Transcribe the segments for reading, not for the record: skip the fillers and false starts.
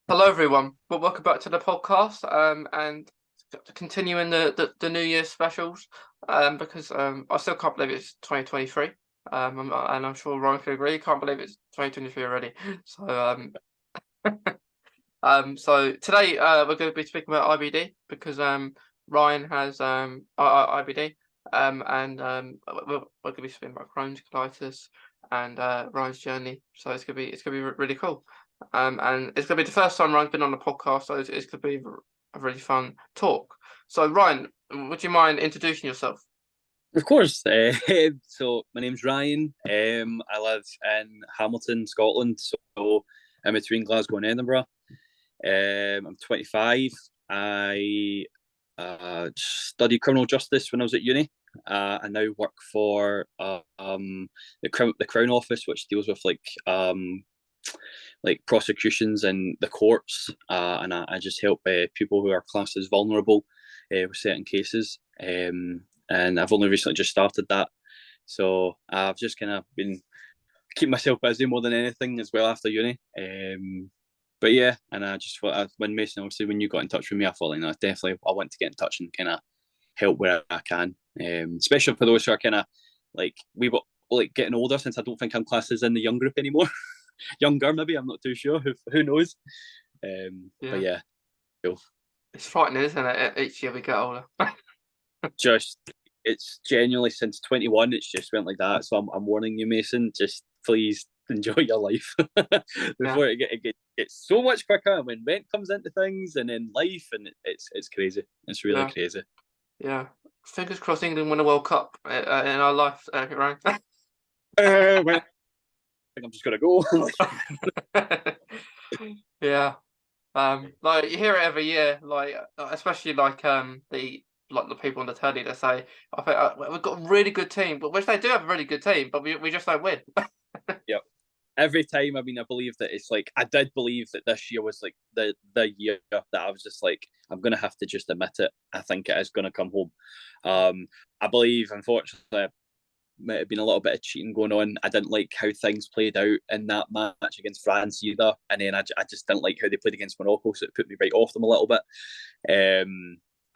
Hello, everyone. Well, welcome back to the podcast. And continuing the New Year specials. Because I still can't believe it's 2023. And I'm sure Ryan can agree. Can't believe it's 2023 already. So today we're going to be speaking about IBD because Ryan has IBD. We're going to be speaking about Crohn's colitis and Ryan's journey. So it's gonna be really cool. And it's gonna be the first time Ryan's been on the podcast, so it's gonna be a really fun talk. So Ryan, would you mind introducing yourself? Of course. So my name's Ryan. I live in Hamilton, Scotland. So I'm between Glasgow and Edinburgh. I'm 25. I studied criminal justice when I was at uni. I now work for the Crown Office, which deals with like prosecutions and the courts, and I just help people who are classed as vulnerable with certain cases. And I've only recently just started that, so I've just kind of been keeping myself busy more than anything as well after uni. But yeah, and I just thought when Mason, obviously when you got in touch with me, I thought definitely I want to get in touch and kind of help where I can, especially for those who are kind of like we were like getting older, since I don't think I'm classed as in the young group anymore. Younger maybe, I'm not too sure, who knows. But Yeah, yeah, cool. it's frightening, isn't it? Each year we get older. Just it's genuinely since 21 it's just went like that, so I'm warning you, Mason, just please enjoy your life Yeah, before it gets so much quicker when rent comes into things and then life, and it's crazy, it's really yeah, crazy. yeah. Fingers crossed England win a World Cup in our life, Ryan. Well, I think I'm just gonna go. Yeah. Like you hear it every year, like especially the people on the telly that say, "I think we've got a really good team," but which they do have a really good team, but we just don't win. Yep. Every time, I mean, I believe that it's like I did believe that this year was like the year that I was just like, I'm gonna have to just admit it. I think it is gonna come home. I believe, unfortunately, might have been a little bit of cheating going on. I didn't like how things played out in that match against France either, and then I just didn't like how they played against Morocco, so it put me right off them a little bit.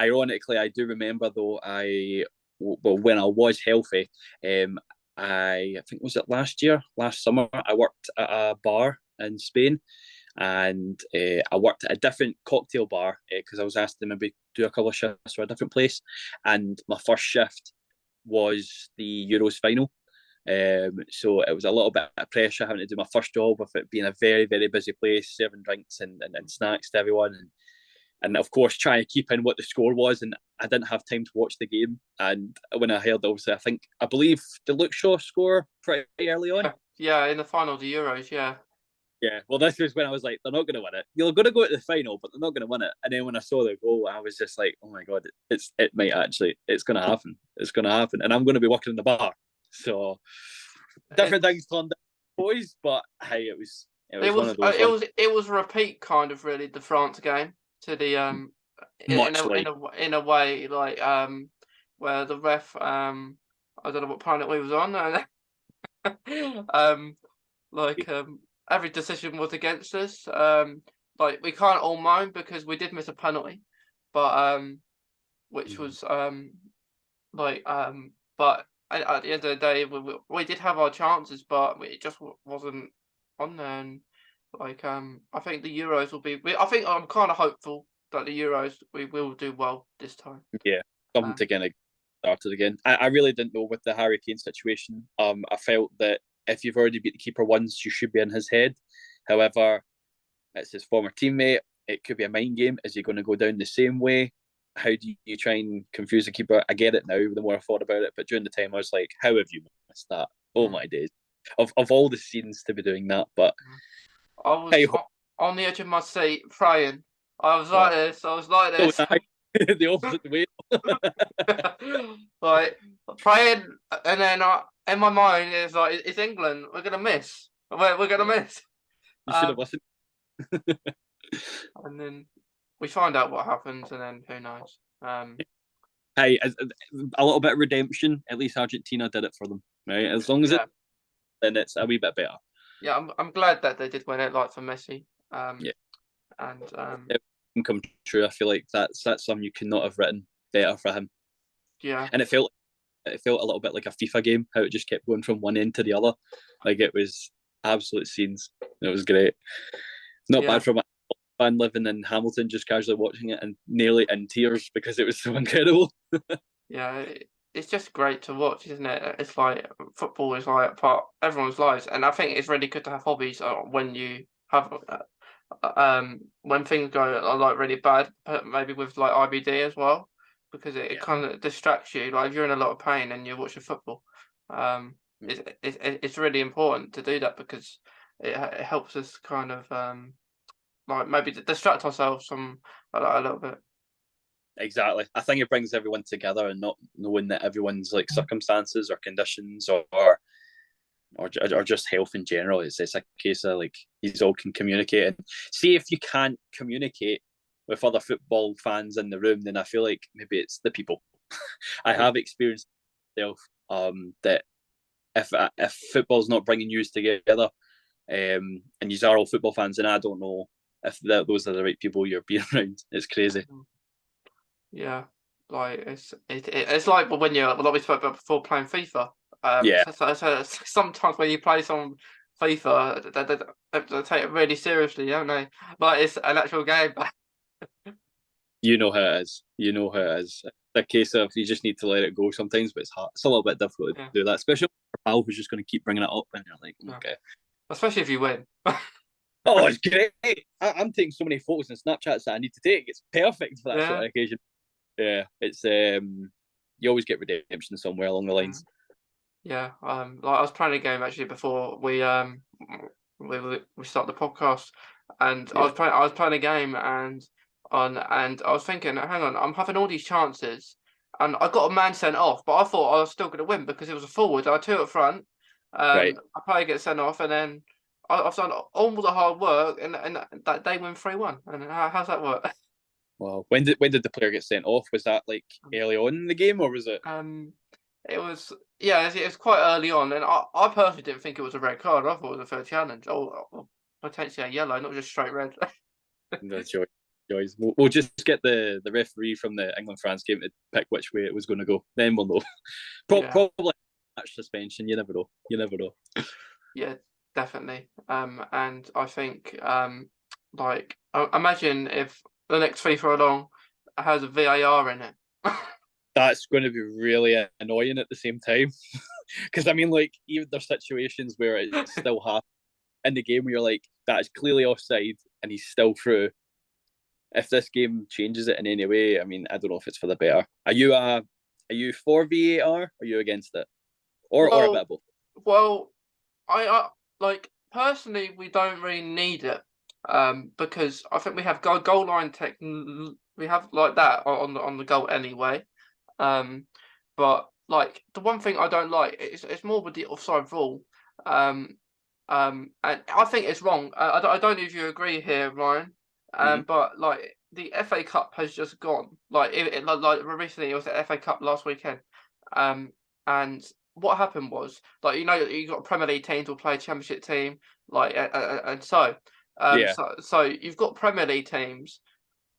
Ironically, I do remember though, well, when I was healthy, I think was it last summer, I worked at a bar in Spain, and I worked at a different cocktail bar because I was asked to maybe do a couple of shifts for a different place, and my first shift was the Euros final. So it was a little bit of pressure having to do my first job with it being a very, very busy place, serving drinks and snacks to everyone. And of course, trying to keep in what the score was. And I didn't have time to watch the game. And when I heard, obviously, I believe the Luke Shaw score pretty early on. Yeah, yeah, in the final of the Euros, yeah. Yeah, well, this was when I was like, they're not going to win it. You're going to go to the final, but they're not going to win it. And then when I saw the goal, I was just like, oh my god, it's going to happen. It's going to happen, and I'm going to be working in the bar. So different things turned out, boys, but hey, it It was one was of those ones. it was a repeat kind of really the France game to the Much like in a way like where the ref I don't know what planet we was on um like every decision was against us, like we can't all moan because we did miss a penalty, but which was like but at the end of the day we did have our chances, but it just wasn't on there. And like I think the Euros will be. I think I'm kind of hopeful that the Euros we will do well this time. yeah, something Um, to kind of started again. I really didn't know with the Harry Kane situation. I felt that if you've already beat the keeper once, you should be in his head. However, it's his former teammate. It could be a mind game. Is he going to go down the same way? How do you try and confuse the keeper? I get it now, the more I thought about it. But during the time, I was like, how have you missed that? Oh yeah, my days. Of all the scenes to be doing that. But yeah. I was hey, on the edge of my seat praying. I was uh, like this. I was like so this. the opposite way. Like praying, and then in my mind it's like it's England. We're gonna miss. We're gonna Yeah, miss. you should Um, have listened. and then we find out what happens, and then who knows? Hey, a little bit of redemption. At least Argentina did it for them, right? As long as it, Yeah, then it's a wee bit better. yeah. I'm glad that they did win it, like for Messi. Yeah, And come true. I feel like that's something you could not have written better for him. yeah, And it felt a little bit like a FIFA game, how it just kept going from one end to the other. Like, it was absolute scenes. It was great. Not yeah, bad for my fan living in Hamilton, just casually watching it and nearly in tears because it was so incredible. yeah. It's just great to watch, isn't it? It's like football is like part of everyone's lives, and I think it's really good to have hobbies when you have when things go like really bad, maybe with like IBD as well, because it Yeah, kind of distracts you. Like if you're in a lot of pain and you're watching football, it's really important to do that because it helps us kind of like maybe distract ourselves from a little bit. exactly. I think it brings everyone together, and not knowing that everyone's like circumstances or conditions or just health in general. It's a case of like you all can communicate, and see if you can't communicate with other football fans in the room, then I feel like maybe it's the people. I Yeah, have experienced myself that if football's not bringing you together, and you are all football fans, and I don't know if those are the right people you're being around. It's crazy. yeah. Like it's like when you're like we spoke about before playing FIFA. Yeah, So sometimes when you play some FIFA, they take it really seriously, don't they? Like it's an actual game. you know how it is. You know how it is. It's a case of you just need to let it go sometimes, but it's hard. It's a little bit difficult to Yeah, do that, especially for a pal who's just going to keep bringing it up, and you're like, yeah. okay. Especially if you win. Oh, it's great. I'm taking so many photos and Snapchats that I need to take. It's perfect for that sort Yeah. of occasion. Yeah, it's you always get redemption somewhere along the Mm. lines. Yeah. Like I was playing a game actually before we start the podcast, and Yeah, I was playing a game and I was thinking, hang on, I'm having all these chances, and I got a man sent off, but I thought I was still going to win because it was a forward. I had two at front. right. I probably get sent off, and then I've done all the hard work, and that they win 3-1. And how's that work? Well, when did the player get sent off? Was that like early on in the game, or was it? Um, it was yeah, it was quite early on, and I personally didn't think it was a red card. I thought it was a fair challenge, or potentially a yellow, not just straight red. No choice. We'll just get the referee from the England France game to pick which way it was going to go. Then we'll know. Yeah, Probably match suspension. You never know. You never know. yeah, definitely. And I think like imagine if the next FIFA along has a VAR in it. That's going to be really annoying at the same time. Because I mean, like, even there's situations where it's still half in the game where you're like, that is clearly offside, and he's still through. If this game changes it in any way, I mean, I don't know if it's for the better. Are you for VAR? Or are you against it, or a bit Well, of both? well, I like personally we don't really need it because I think we have goal line tech we have like that on the goal anyway. Um, but like the one thing I don't like is it's more with the offside rule. Um, and I think it's wrong. I don't know if you agree here, Ryan. Mm-hmm. But like the FA Cup has just gone. Like like recently it was the FA Cup last weekend. Um, and what happened was like you got Premier League teams will play a Championship team like and Yeah, so you've got Premier League teams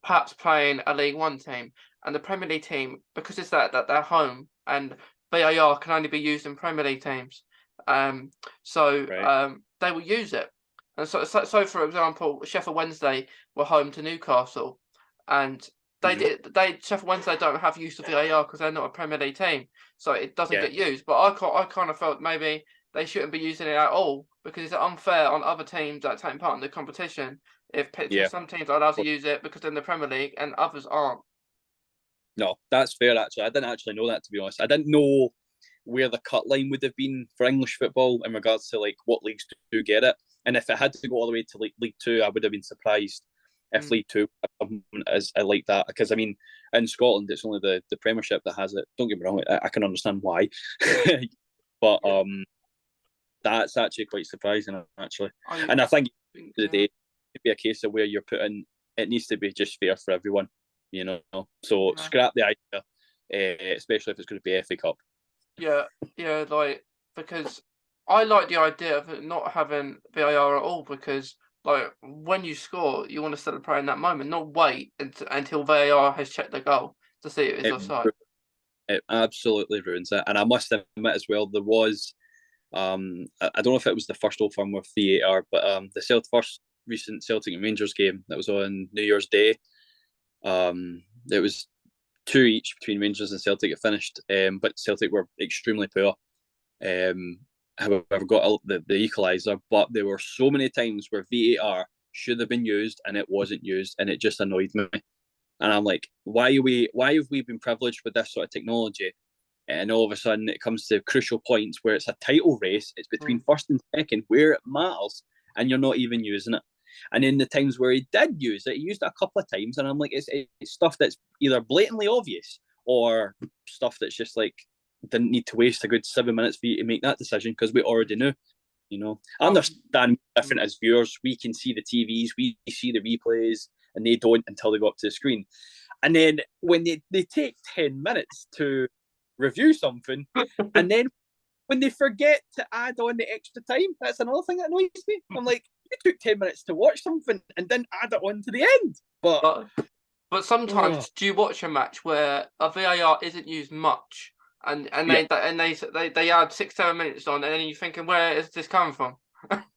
perhaps playing a League One team, and the Premier League team, because it's that they're home and VAR can only be used in Premier League teams. Um, right. they will use it. And so for example, Sheffield Wednesday were home to Newcastle, and Mm-hmm. they Sheffield Wednesday don't have use of VAR because they're not a Premier League team, so it doesn't Yeah, get used. But I kind of felt maybe they shouldn't be using it at all because it's unfair on other teams that take part in the competition if yeah. some teams are allowed to use it because they're in the Premier League and others aren't. No, that's fair. Actually, I didn't actually know that, to be honest. I didn't know where the cut line would have been for English football in regards to like what leagues do get it, and if it had to go all the way to like League Two, I would have been surprised if Mm, League Two is like that. Because I mean, in Scotland, it's only the Premiership that has it. Don't get me wrong, I can understand why, but yeah, that's actually quite surprising, actually. I And I think think the day it be a case of where you're putting it needs to be just fair for everyone, you know. So yeah, scrap the idea, especially if it's going to be FA Cup. yeah, like because I like the idea of it not having VAR at all because like when you score, you want to celebrate in that moment, not wait until VAR has checked the goal to see if it's It offside. it absolutely ruins it. And I must admit as well, there was I don't know if it was the first Old Firm with VAR, but the first recent Celtic and Rangers game that was on New Year's Day. It was 2 each between Rangers and Celtic. It finished, but Celtic were extremely poor. However, got the equaliser, but there were so many times where VAR should have been used and it wasn't used, and it just annoyed me. And I'm like, why have we been privileged with this sort of technology? And all of a sudden, it comes to crucial points where it's a title race. It's between first and second, where it matters, and you're not even using it. And in the times where he did use it, he used it a couple of times, and I'm like, it's stuff that's either blatantly obvious or stuff that's just like didn't need to waste a good 7 minutes for you to make that decision because we already knew. I understand different as viewers. We can see the TVs, we see the replays, and they don't until they go up to the screen. And then when they take 10 minutes to review something, and then when they forget to add on the extra time, that's another thing that annoys me. I'm like, you took 10 minutes to watch something and then add it on to the end. But sometimes do you watch a match where a VAR isn't used much, and they add 6-7 minutes on, and then you're thinking, where is this coming from?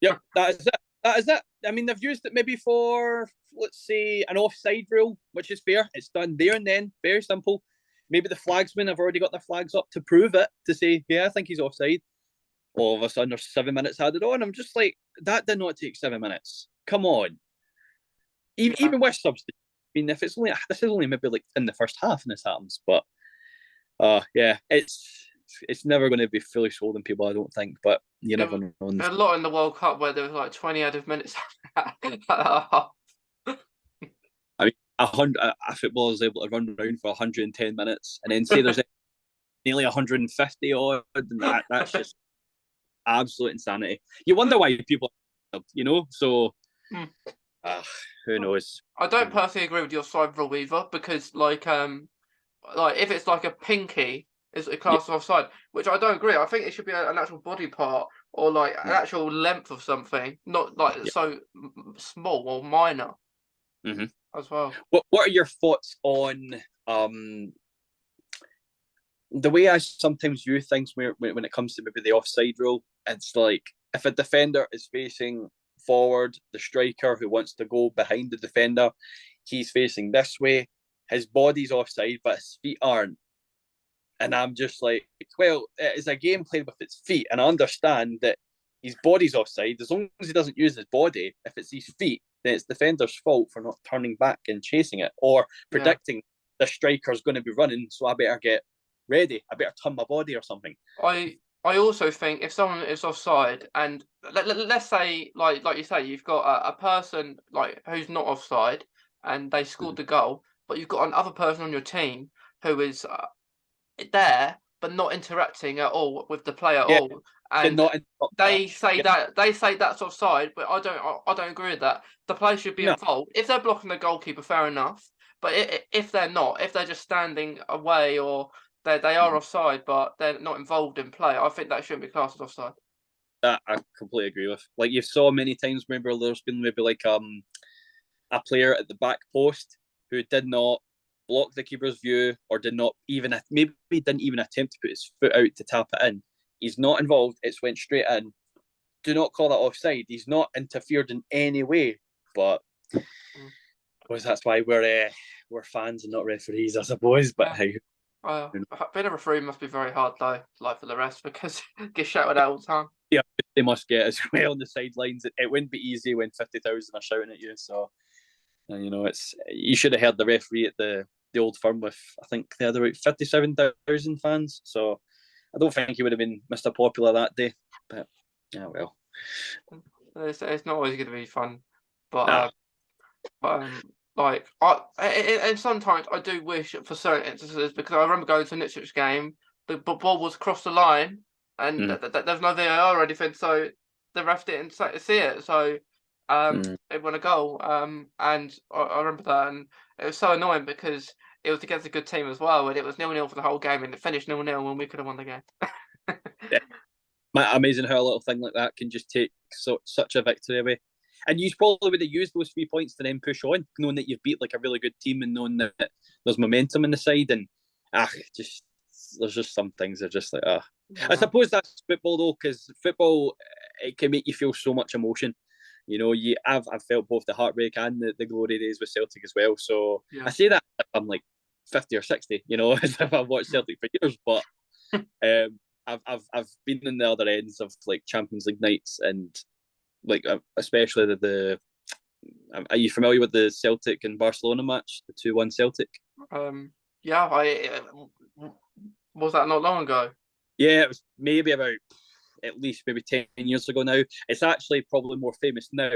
Yep, that is it. That is it. I mean, they've used it maybe for, let's say, an offside rule, which is fair. It's done there and then, very simple. Maybe the flagsmen have already got their flags up to prove it, to say, yeah, I think he's offside. All of a sudden, there's 7 minutes added on. I'm just like, that did not take 7 minutes. Come on. Even with substitute. I mean, if it's only, this is only maybe like in the first half and this happens, but yeah, it's never going to be fully sold on people, I don't think, but you never know. A lot in the World Cup where there was like 20 added minutes. I mean, a footballer is able to run around for 110 minutes and then say there's nearly 150 odd, and that's just absolute insanity. You wonder why people, so who knows? I don't personally agree with your side rule either, because like if it's like a pinky is a class of offside, which I don't agree. I think it should be an actual body part or like an actual length of something, not like so small or minor as well. What are your thoughts on the way I sometimes view things when it comes to maybe the offside rule? It's like if a defender is facing forward, the striker who wants to go behind the defender, he's facing this way, his body's offside, but his feet aren't. And I'm just like, well, it's a game played with its feet, and I understand that his body's offside. As long as he doesn't use his body, if it's his feet, then it's the defender's fault for not turning back and chasing it, or predicting the striker's going to be running, so I better get ready. I better turn my body or something. I also think if someone is offside, and let's say, like you say, you've got a person like who's not offside, and they scored the goal, but you've got another person on your team who is there but not interacting at all with the play at all, and they say that's offside, but I don't agree with that. The player should be involved. If they're blocking the goalkeeper, fair enough. But if they're not, if they're just standing away, or they are offside but they're not involved in play, I think that shouldn't be classed as offside. That I completely agree with. Like you saw many times, remember there's been maybe like a player at the back post who did not block the keeper's view, or did not even didn't even attempt to put his foot out to tap it in. He's not involved. It's went straight in. Do not call that offside. He's not interfered in any way. But that's why we're fans and not referees, I suppose. But hey, being a referee must be very hard though, like for the rest, because get shouted out all the time. Yeah, they must get as well on the sidelines. It wouldn't be easy when 50,000 are shouting at you. So, you should have heard the referee at the Old Firm with, I think they had about 57,000 fans. So I don't think he would have been Mr. Popular that day. But yeah, well, it's not always going to be fun. But and sometimes I do wish for certain instances, because I remember going to a Ipswich game, the ball was across the line, and there's no VAR or anything, so the ref didn't see it. So it won a goal. And I remember that, and it was so annoying because it was against a good team as well, and it was 0-0 for the whole game, and it finished 0-0 when we could have won the game. Amazing how a little thing like that can just take such a victory away. And you probably would have used those 3 points to then push on, knowing that you've beat like a really good team and knowing that there's momentum in the side. And just there's just some things that are just like Yeah. I suppose that's football though, because football, it can make you feel so much emotion. You know, I've felt both the heartbreak and the glory days with Celtic as well. So Yeah. I say that if I'm like 50 or 60, you know, as if I've watched Celtic for years. But I've been in the other ends of like Champions League nights, and like especially the are you familiar with the Celtic and Barcelona match, the 2-1 Celtic? Yeah, was that not long ago? Yeah, it was maybe about at least maybe 10 years ago now. It's actually probably more famous now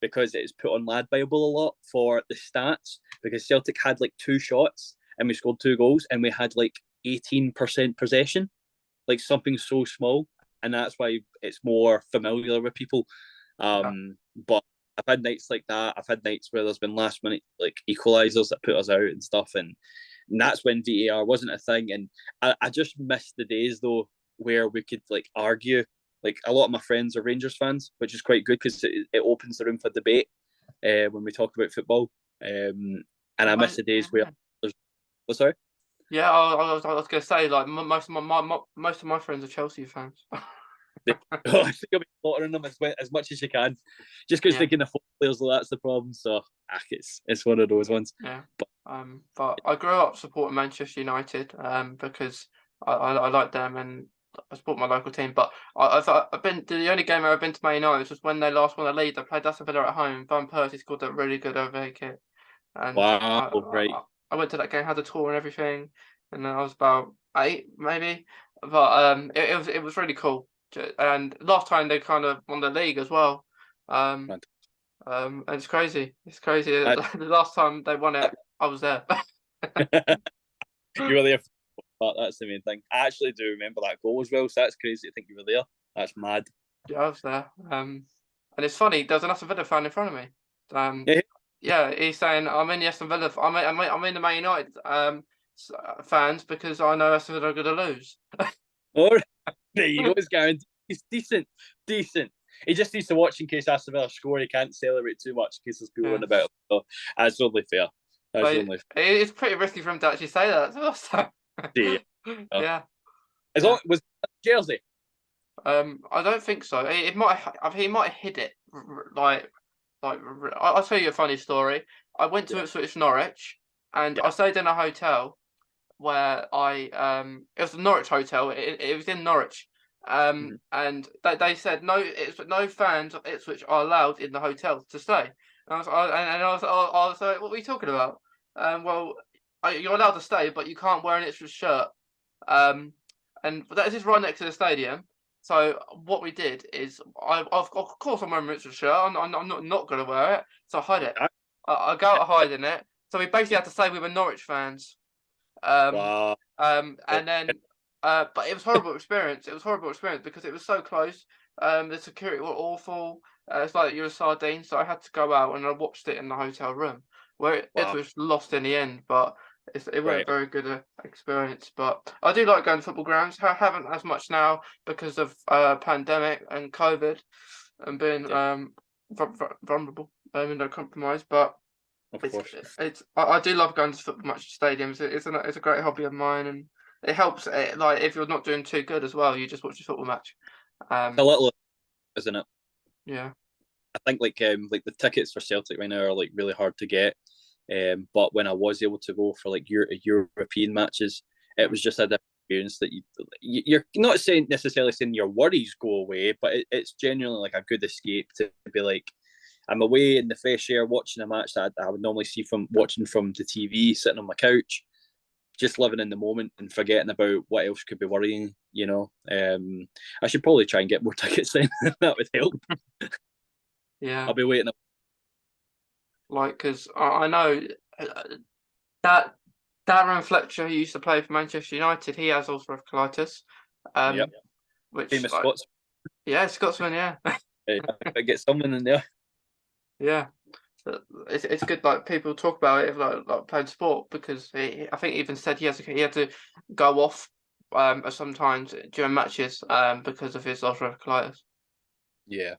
because it's put on Lad Bible a lot for the stats, because Celtic had like 2 shots and we scored 2 goals and we had like 18% possession, like something so small. And that's why it's more familiar with people. But I've had nights like that. I've had nights where there's been last minute like equalisers that put us out and stuff. And that's when VAR wasn't a thing. And I just miss the days though where we could like argue. Like a lot of my friends are Rangers fans, which is quite good because it opens the room for debate when we talk about football. And I miss the days where there's. Oh, sorry. Yeah, I was going to say, like, most of my friends are Chelsea fans. I think I'll be slaughtering them as much as you can, just because they can afford players. Well, that's the problem. So it's one of those ones. Yeah. But I grew up supporting Manchester United because I like them and I support my local team. But I've been the only game I've been to Man United was when they last won the league. They played Aston Villa at home. Van Persie scored that really good overhead kick, and Wow, right. I went to that game, had a tour and everything, and I was about 8 maybe. But it was really cool. And last time they kind of won the league as well. And it's crazy. It's crazy. The last time they won it, I was there. You were there. But that's the main thing. I actually do remember that goal as well, so that's crazy to think you were there. That's mad. Yeah, I was there. And it's funny. There's an Aston Villa fan in front of me. Yeah, he's saying I'm in the Aston Villa. I'm in the Man United fans because I know Aston Villa are going to lose. All right. There you go. It's guaranteed. He's decent. He just needs to watch in case Aston Villa score. He can't celebrate too much in case there's people in about him. So that's only fair. It's pretty risky for him to actually say that. So. Yeah. As long was Jersey. I don't think so. He might have hid it. Like I'll tell you a funny story. I went to Ipswich, Norwich, and I stayed in a hotel where it was a Norwich hotel. It was in Norwich. And they said no fans of Ipswich are allowed in the hotel to stay. And I was like, what are you talking about? Well, you're allowed to stay, but you can't wear an Ipswich shirt. And that is right next to the stadium. So what we did is, of course I'm wearing an Ipswich shirt. I'm not going to wear it, so I hide it. I go out hiding it. So we basically had to say we were Norwich fans. Wow. And then, but it was horrible experience. It was horrible experience because it was so close. The security were awful. It's like you're a sardine. So I had to go out and I watched it in the hotel room where it was lost in the end. But it wasn't a very good experience. But I do like going to football grounds. I haven't as much now because of pandemic and COVID and being vulnerable, no compromise. But I do love going to football match stadiums. It's a great hobby of mine, and it helps. Like if you're not doing too good as well, you just watch a football match. A little, isn't it? Yeah. I think like the tickets for Celtic right now are like really hard to get. But when I was able to go for like European matches, it was just a different experience that you're not necessarily saying your worries go away, but it's genuinely like a good escape to be like, I'm away in the fresh air watching a match that I would normally see from watching from the TV, sitting on my couch, just living in the moment and forgetting about what else could be worrying, you know. I should probably try and get more tickets then. That would help. Yeah. I'll be waiting. Like, because I know that Darren Fletcher, who used to play for Manchester United, he has ulcerative colitis. Which famous Scotsman. Yeah, Scotsman. Yeah. I get someone in there. Yeah, it's good. Like people talk about it, like playing sport, because I think he even said he had to go off sometimes during matches because of his ulcerative colitis. Yeah,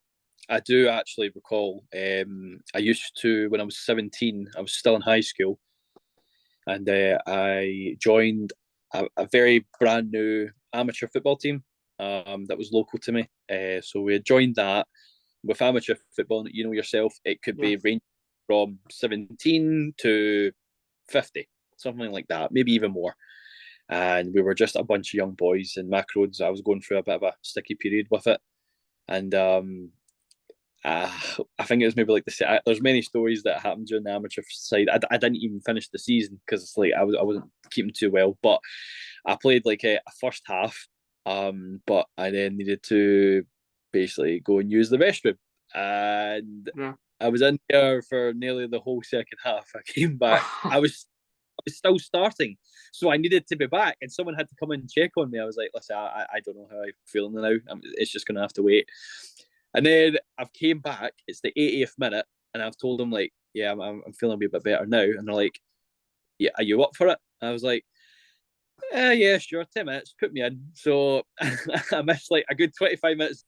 I do actually recall. I used to, when I was 17, I was still in high school, and I joined a very brand new amateur football team that was local to me. So we had joined that. With amateur football, you know yourself, it could Yeah. be ranging from 17 to 50, something like that, maybe even more. And we were just a bunch of young boys in macros. I was going through a bit of a sticky period with it. And uh, I think it was maybe like there's many stories that happened during the amateur side. I didn't even finish the season because it's like I wasn't keeping too well. But I played like a first half, but I then needed to basically go and use the restroom, and Yeah. I was in there for nearly the whole second half. I came back. I was still starting, so I needed to be back, and someone had to come and check on me. I was like, "Listen, I don't know how I'm feeling now. It's just gonna have to wait." And then I've came back. It's the 80th minute, and I've told them like, "Yeah, I'm feeling a wee bit better now." And they're like, "Yeah, are you up for it?" And I was like, "Yeah, sure, 10 minutes, put me in." So I missed like a good 25 minutes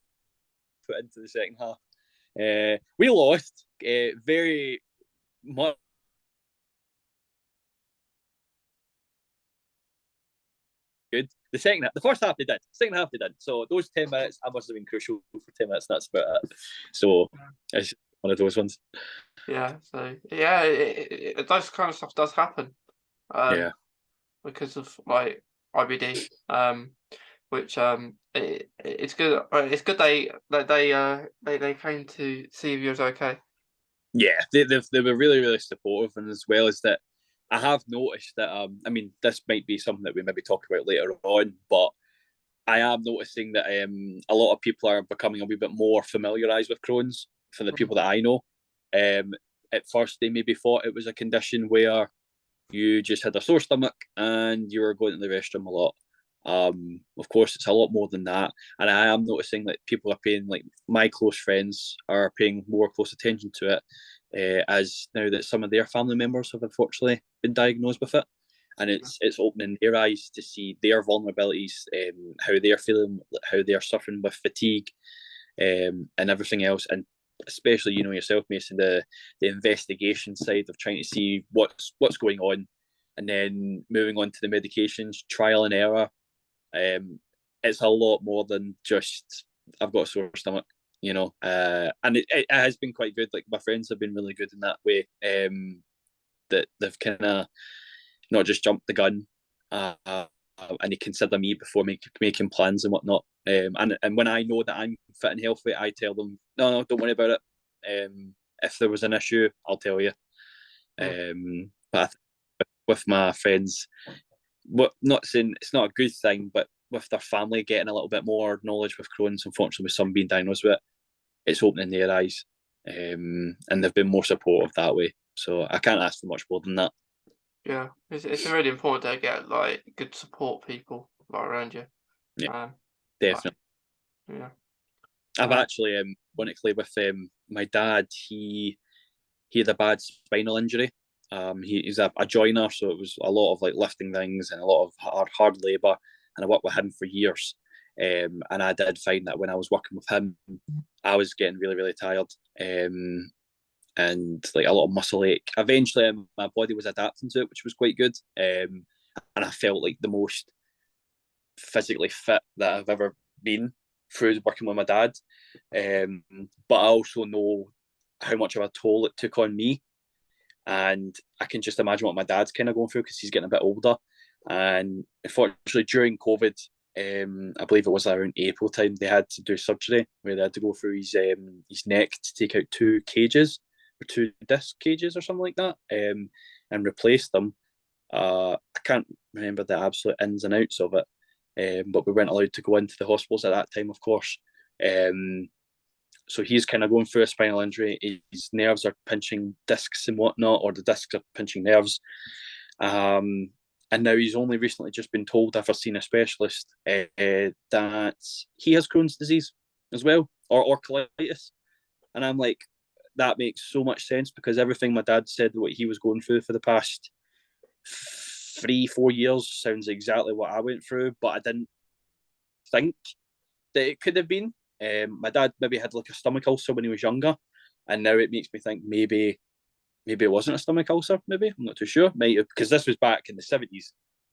put into the second half. We lost very much. Good. The first half they did. Second half they did. So those 10 minutes, I must have been crucial for 10 minutes. That's about it. So it's one of those ones. Yeah. So yeah, those kind of stuff does happen. Um, Yeah, because of like IBD. Which it's good. It's good they came to see if you was okay. yeah. They were really really supportive, and as well as that, I have noticed that. I mean, this might be something that we maybe talk about later on, but I am noticing that a lot of people are becoming a wee bit more familiarised with Crohn's. For the Mhm. people that I know, um, at first they maybe thought it was a condition where you just had a sore stomach and you were going to the restroom a lot. Of course, it's a lot more than that, and I am noticing that people are paying, like my close friends are paying more close attention to it, as now that some of their family members have unfortunately been diagnosed with it, and it's opening their eyes to see their vulnerabilities, how they're feeling, how they're suffering with fatigue, and everything else, and especially yourself, Mason, the investigation side of trying to see what's going on, and then moving on to the medications, trial and error. It's a lot more than just I've got a sore stomach, and it has been quite good. Like my friends have been really good in that way. That they've kind of not just jumped the gun, and they consider me before making plans and whatnot. And when I know that I'm fit and healthy, I tell them, no, don't worry about it. If there was an issue, I'll tell you. Yeah. But with my friends, not saying it's not a good thing, but with their family getting a little bit more knowledge with Crohn's, unfortunately, with some being diagnosed with it, it's opening their eyes, and they've been more supportive that way. So I can't ask for much more than that. Yeah. It's really important to get like good support people like around you. Yeah, Um, like definitely. yeah. I've Uh, actually, ironically, with my dad, he had a bad spinal injury. He's a joiner, so it was a lot of like lifting things and a lot of hard labour. And I worked with him for years. And I did find that when I was working with him, I was getting really, really tired, and like a lot of muscle ache. Eventually, my body was adapting to it, which was quite good. And I felt like the most physically fit that I've ever been through working with my dad. But I also know how much of a toll it took on me, and I can just imagine what my dad's kind of going through because he's getting a bit older. And unfortunately, during COVID, I believe it was around April time, they had to do surgery where they had to go through his neck to take out two cages or two disc cages or something like that, and replace them. I can't remember the absolute ins and outs of it, but we weren't allowed to go into the hospitals at that time, of course. Um, so he's kind of going through a spinal injury. His nerves are pinching discs and whatnot, or the discs are pinching nerves. And now he's only recently just been told, after seeing a specialist, that he has Crohn's disease as well, or colitis. And I'm like, that makes so much sense because everything my dad said, what he was going through for the past 3-4 years, sounds exactly what I went through, but I didn't think that it could have been. My dad maybe had like a stomach ulcer when he was younger, and now it makes me think maybe it wasn't a stomach ulcer. Maybe I'm not too sure. Might because this was back in the 70s,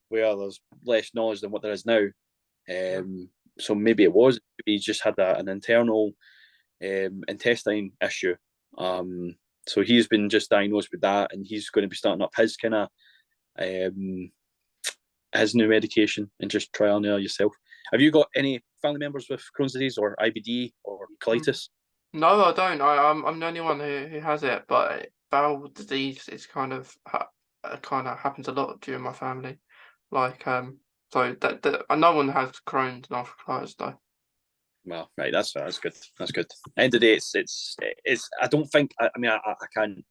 where there's less knowledge than what there is now. So maybe it was. Maybe he just had an internal intestine issue. So he's been just diagnosed with that, and he's going to be starting up his kind of his new medication and just trialing it yourself. Have you got any family members with Crohn's disease or IBD or colitis? No, I don't. I'm the only one who has it, but bowel disease is kind of happens a lot during my family. Like so that no one has Crohn's and ulcerative colitis though. Well, right, that's good. That's good. End of the day, it's. I don't think. I mean, I can't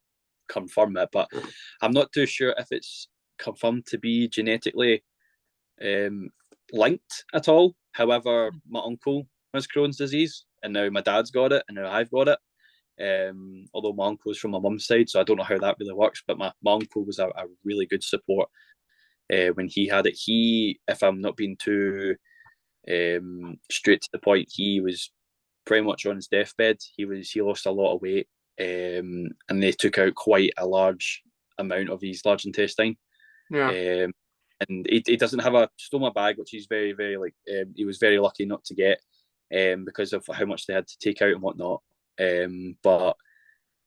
confirm it, but I'm not too sure if it's confirmed to be genetically linked at all. However, my uncle has Crohn's disease, and now my dad's got it, and now I've got it. Although my uncle's from my mum's side, so I don't know how that really works. But my uncle was a really good support when he had it. He, if I'm not being too straight to the point, he was pretty much on his deathbed. He lost a lot of weight, and they took out quite a large amount of his large intestine. Yeah. And he doesn't have a stoma bag, which he's very, very like. He was very lucky not to get, because of how much they had to take out and whatnot. But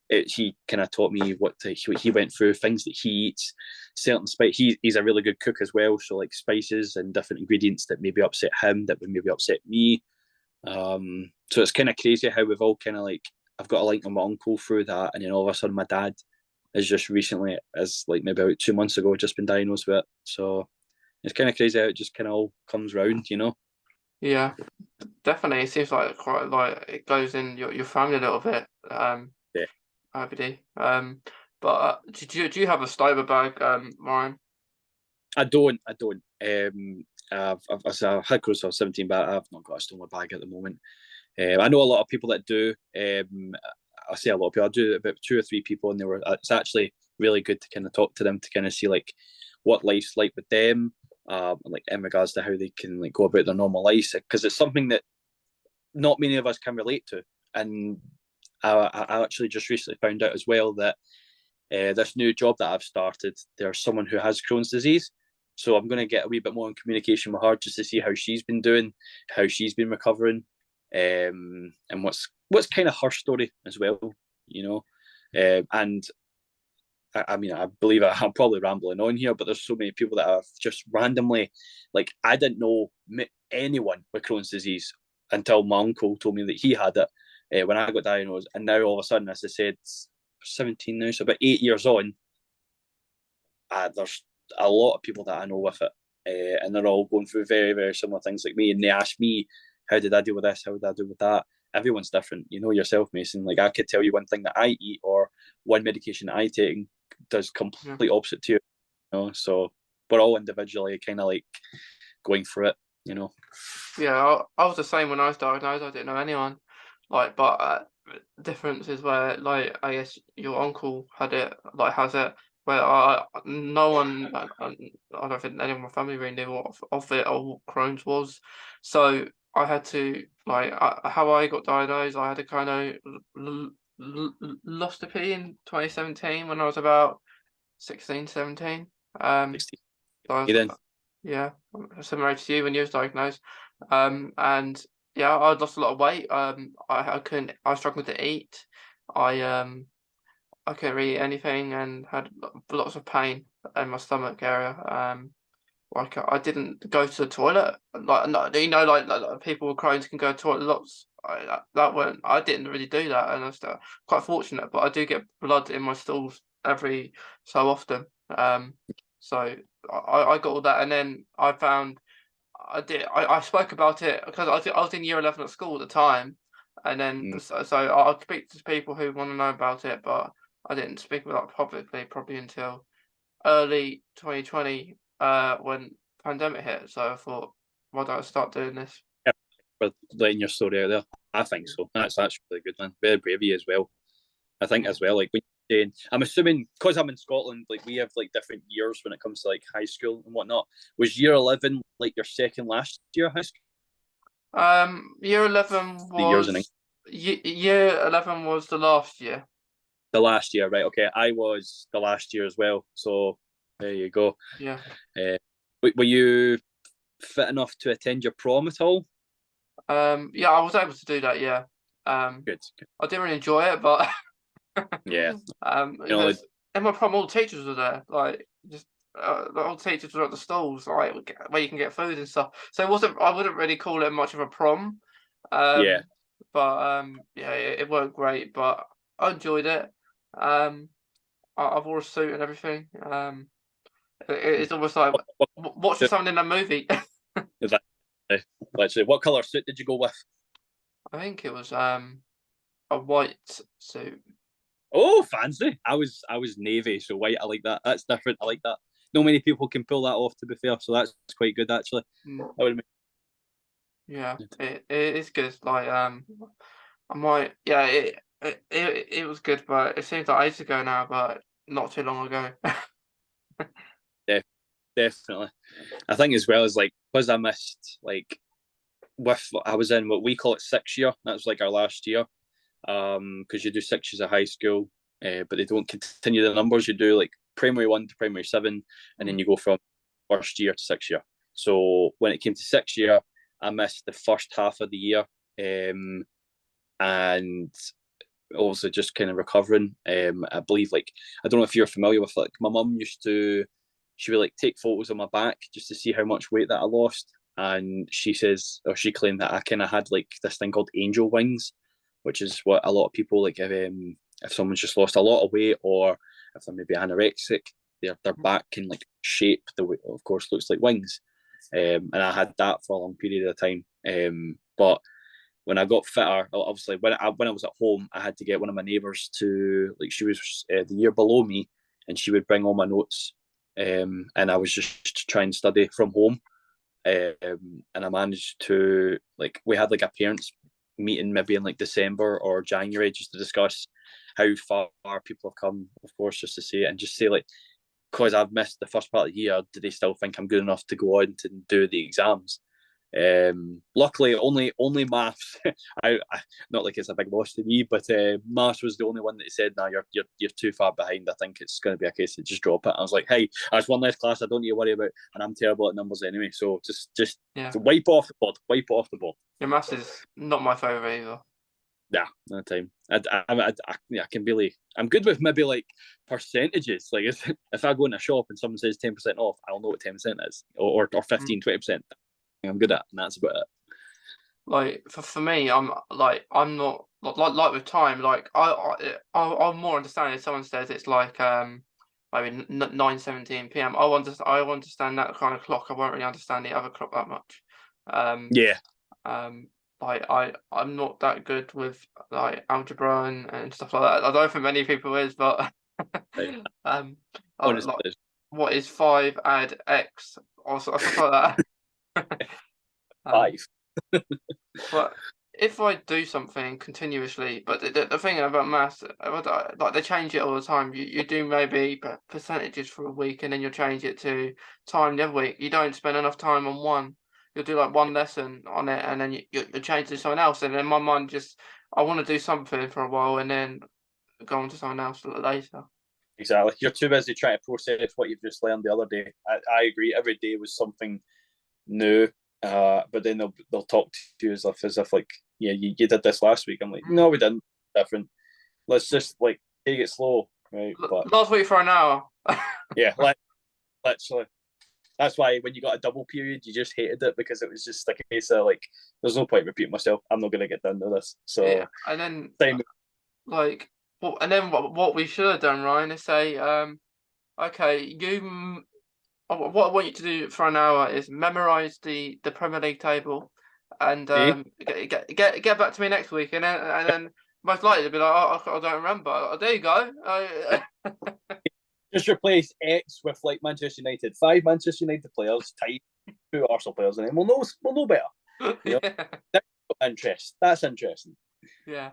he kind of taught me what he went through, things that he eats, certain spice. He's a really good cook as well, so like spices and different ingredients that maybe upset him, that would maybe upset me. So it's kind of crazy how we've all kind of like, I've got a link with my uncle through that, and then all of a sudden my dad has just recently, as like maybe about 2 months ago, just been diagnosed with it. So it's kind of crazy how it just kind of all comes round, you know. Yeah, definitely. It seems like quite like it goes in your family a little bit. Yeah. IBD. But do you have a stoma bag, Ryan? I don't. I've had close to 17, but I've not got a stoma bag at the moment. I know a lot of people that do. I say a lot of people. I do about 2 or 3 people, and it's actually really good to kind of talk to them to kind of see like what life's like with them, like in regards to how they can like go about their normal life, because it's something that not many of us can relate to. And I actually just recently found out as well that this new job that I've started, there's someone who has Crohn's disease. So I'm going to get a wee bit more in communication with her just to see how she's been doing, how she's been recovering, and what's kind of her story as well, you know. And I mean, I believe I'm probably rambling on here, but there's so many people that have just randomly, like, I didn't know anyone with Crohn's disease until my uncle told me that he had it when I got diagnosed. And now all of a sudden, as I said, 17 now, so about 8 years on, there's a lot of people that I know with it, and they're all going through very, very similar things like me. And they ask me, how did I deal with this? How did I deal with that? Everyone's different. You know yourself, Mason. Like, I could tell you one thing that I eat or one medication that I take does complete opposite to you. You know, so we're all individually kind of like going through it. You know. Yeah, I was the same when I was diagnosed. I didn't know anyone. Like, but difference is where, like, I guess your uncle had it, like, has it, where no one, I don't think anyone in my family really knew what of it or what Crohn's was. So I had to, like, how I got diagnosed, I had to kind of lost a pee in 2017 when I was about 16, 17. 16. So I was, Then yeah, similar age to you when you was diagnosed. And yeah, I lost a lot of weight. I couldn't. I was struggling to eat. I couldn't really eat anything and had lots of pain in my stomach area. Like I didn't go to the toilet. Like no, you know, like people with Crohn's can go to the toilet lots. I didn't really do that, and I was quite fortunate. But I do get blood in my stools every so often. So I got all that, and then I found I spoke about it because I was in year 11 at school at the time, and then so I'll speak to people who want to know about it, but I didn't speak about it publicly probably until early 2020 when pandemic hit. So I thought, why don't I start doing this? for letting your story out there. I think so. That's really good, man. Very brave of you as well. I think as well, like when you're saying, I'm assuming because I'm in Scotland, like we have like different years when it comes to like high school and whatnot. Was year 11 like your second last year of high school? Year 11 The years in was year 11 was the last year. the last year, right? Okay, I was the last year as well. So there you go. Yeah. Were you fit enough to attend your prom at all? Yeah, I was able to do that. Yeah. Good. I didn't really enjoy it, but Yeah. You know, because in my prom, all the teachers were there, like just all the teachers were at the stalls, like where you can get food and stuff. So it wasn't. I wouldn't really call it much of a prom. yeah. But yeah, it weren't great, but I enjoyed it. Um, I wore a suit and everything. It's almost like watching something in a movie. Is that literally what color suit did you go with? I think it was a white suit. Oh, fancy! I was navy, so white. I like that. That's different. I like that. Not many people can pull that off, to be fair. So that's quite good, actually. Mm, That would yeah, it is good. Like I might, yeah, it was good, but it seems like ages ago now, but not too long ago. def- definitely. I think as well as like because I missed like with I was in what we call it 6 year. That was like our last year. Because you do 6 years of high school, but they don't continue the numbers. You do like primary 1 to primary 7, and then Mm, you go from first year to 6 year. So when it came to 6 year, I missed the first half of the year, and also just kind of recovering. I believe like I don't know if you're familiar with like my mum used to, she would like take photos of my back just to see how much weight that I lost, and she says or she claimed that I kind of had like this thing called angel wings, which is what a lot of people like if someone's just lost a lot of weight or if they're maybe anorexic, their back can like shape the way, of course, looks like wings. And I had that for a long period of time. But when I got fitter, obviously when I was at home, I had to get one of my neighbours to like she was the year below me, and she would bring all my notes, and I was just to try and study from home. And I managed to like we had like a parents meeting maybe in like December or January just to discuss how far people have come, of course, just to say it and just say like because I've missed the first part of the year, do they still think I'm good enough to go on to do the exams? Luckily, only maths. I not like it's a big loss to me, but maths was the only one that said, "No, you're too far behind. I think it's going to be a case of just drop it." I was like, "Hey, that's one less class I don't need to worry about, and I'm terrible at numbers anyway. So just yeah, wipe off the board, wipe off the board." your maths is not my favourite either. Yeah, no time. Yeah, I can really. I'm good with maybe like percentages. Like if I go in a shop and someone says 10% off, I'll know what 10% is, or Mm. 15, 20%. I'm good at, and that's about it. Like for me, I'm not like with time. Like I'm more understanding if someone says it's like maybe 9:17 p.m. I understand that kind of clock. I won't really understand the other clock that much. Um, Yeah, um, like I'm not that good with like algebra and stuff like that. I don't think many people is, but right. um, like Honestly, what is 5 add x or stuff like that. Um, five. but if I do something continuously, but the thing about maths, like they change it all the time. You do maybe percentages for a week, and then you'll change it to time the other week. You don't spend enough time on one. You'll do like one lesson on it, and then you change to something else. And then my mind just, I want to do something for a while, and then go on to something else later. Exactly. You're too busy trying to process what you've just learned the other day. I agree. Every day was something new. But then they'll talk to you as if like, yeah, you did this last week. I'm like, Mm. no, we didn't. Different. Let's just like take it slow, right? But Last week for an hour. yeah, literally. That's why when you got a double period, you just hated it because it was just a case of like, there's no point repeating myself. I'm not gonna get done with this. Yeah, So and then same. like, and then what we should have done, Ryan, is say, okay, what I want you to do for an hour is memorize the Premier League table, and See, get back to me next week, and then most likely they'll be like, oh, I don't remember. Oh, there you go. just replace X with like Manchester United. 5 Manchester United players, type 2 Arsenal players, and then we'll know better. You know, Yeah, interest. That's interesting. yeah.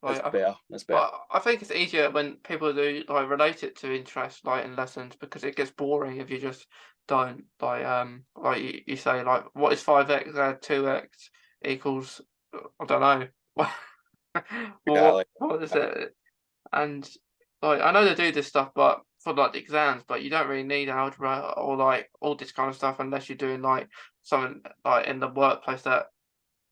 That's Like, better. That's better. but I think it's easier when people do like relate it to interest, like in lessons, because it gets boring if you just don't like you say like what is 5x add 2x. equals, I don't know. Yeah, Well, what is it? And like I know they do this stuff, but for like the exams, but you don't really need algebra or like all this kind of stuff unless you're doing like something like in the workplace that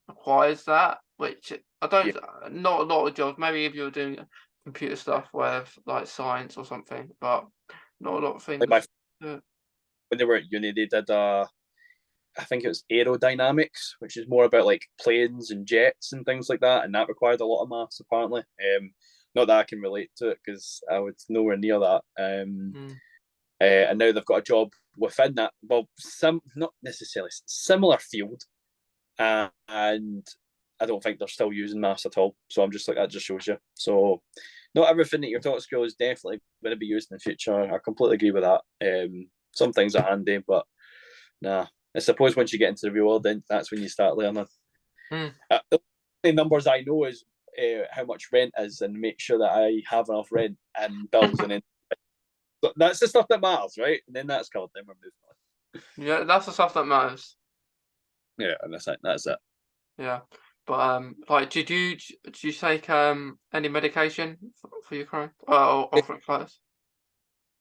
requires that. Which I yeah. don't. Not a lot of jobs. Maybe if you're doing computer stuff with like science or something, but not a lot of Like my things. Yeah. when they were at uni, they did I think it was aerodynamics, which is more about like planes and jets and things like that, and that required a lot of maths apparently. Not that I can relate to it because I was nowhere near that. Mm. And now they've got a job within that, well, some not necessarily similar field, and I don't think they're still using maths at all. So I'm just like that just shows you. So not everything that you're taught at school is definitely going to be used in the future. I completely agree with that. Some things are handy, but nah. I suppose once you get into the real world, then that's when you start learning. Mm. The only numbers I know is how much rent is, and make sure that I have enough rent and bills, and then that's the stuff that matters, right? And then that's covered. Then we're moving on. Yeah, that's the stuff that matters. Yeah, and that's it. That's it. Yeah, but like, did you take any medication for your Crohn or ulcerative colitis?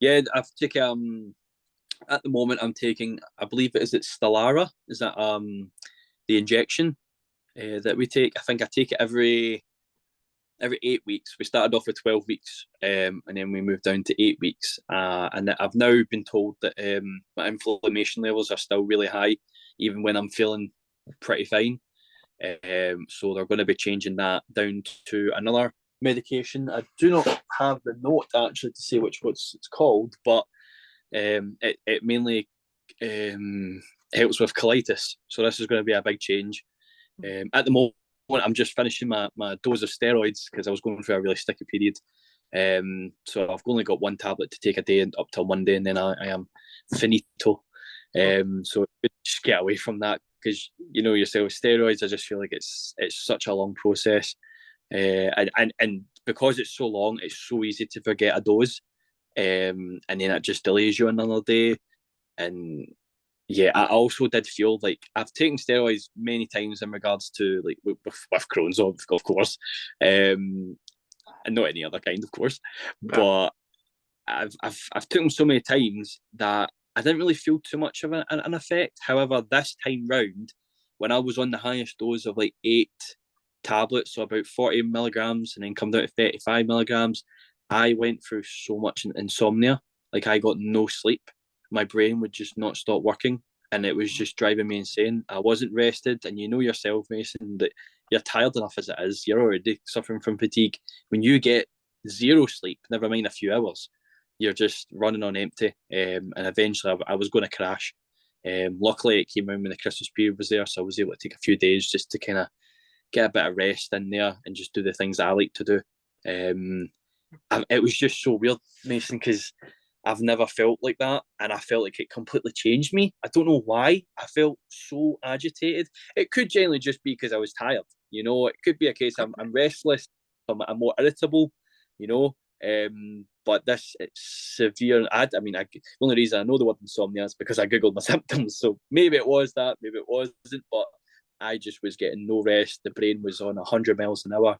Yeah, I've taken at the moment I'm taking, I believe it is it Stellara. Is that the injection that we take? I think I take it every 8 weeks. We started off with 12 weeks, and then we moved down to 8 weeks. And I've now been told that my inflammation levels are still really high, even when I'm feeling pretty fine. So they're going to be changing that down to another medication. I do not have the note actually to say which what's it's called, but it mainly helps with colitis. So this is going to be a big change. At the moment, I'm just finishing my dose of steroids because I was going through a really sticky period. So I've only got one tablet to take a day and up till Monday, and then I am finito. So just get away from that because you know yourself, steroids. I just feel like it's such a long process, and because it's so long, it's so easy to forget a dose, and then it just delays you another day. And yeah, I also did feel like I've taken steroids many times in regards to like with Crohn's, of course, and not any other kind, of course, Yeah. but I've taken them so many times that I didn't really feel too much of an effect. However, this time round, when I was on the highest dose of like 8 tablets, so about 40 milligrams, and then come down to 35 milligrams, I went through so much insomnia. Like I got no sleep. My brain would just not stop working, and it was just driving me insane. I wasn't rested, and you know yourself, Mason, that you're tired enough as it is. You're already suffering from fatigue. When you get zero sleep, never mind a few hours, you're just running on empty. And eventually, I was going to crash. Luckily, it came around when the Christmas period was there, so I was able to take a few days just to kind of get a bit of rest in there and just do the things I like to do. It was just so weird, Mason, because I've never felt like that, and I felt like it completely changed me. I don't know why. I felt so agitated. It could generally just be because I was tired. You know, it could be a case I'm restless. I'm more irritable. You know, but this it's severe. I mean, the only reason I know the word insomnia is because I googled my symptoms. So maybe it was that, maybe it wasn't. But I just was getting no rest. The brain was on 100 miles an hour.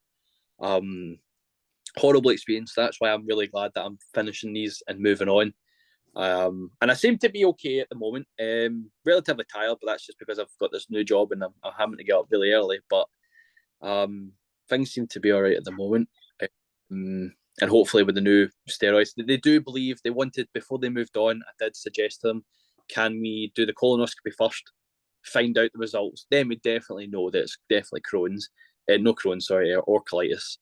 Horrible experience. That's why I'm really glad that I'm finishing these and moving on. And I seem to be okay at the moment. Relatively tired, but that's just because I've got this new job and I'm having to get up really early. But things seem to be all right at the moment. And hopefully with the new steroids, they do believe they wanted, before they moved on, I did suggest to them, can we do the colonoscopy first, find out the results, then we definitely know that it's definitely Crohn's, no Crohn's, sorry, or colitis,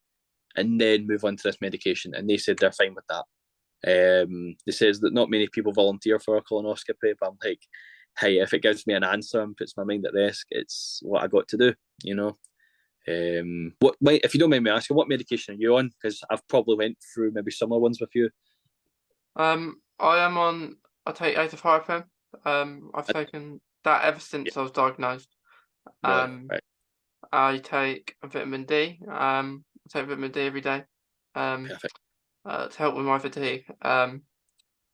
and then move on to this medication. And they said they're fine with that. They says that not many people volunteer for a colonoscopy, but I'm like, hey, if it gives me an answer and puts my mind at rest, it's what I got to do, you know. If you don't mind me asking, what medication are you on? Because I've probably went through maybe similar ones with you. I am on. I take acetifiophen. I've taken that ever Yeah, since I was diagnosed. really, Um, right, I take vitamin D. I take vitamin D every day. Um, perfect. to help with my fatigue. And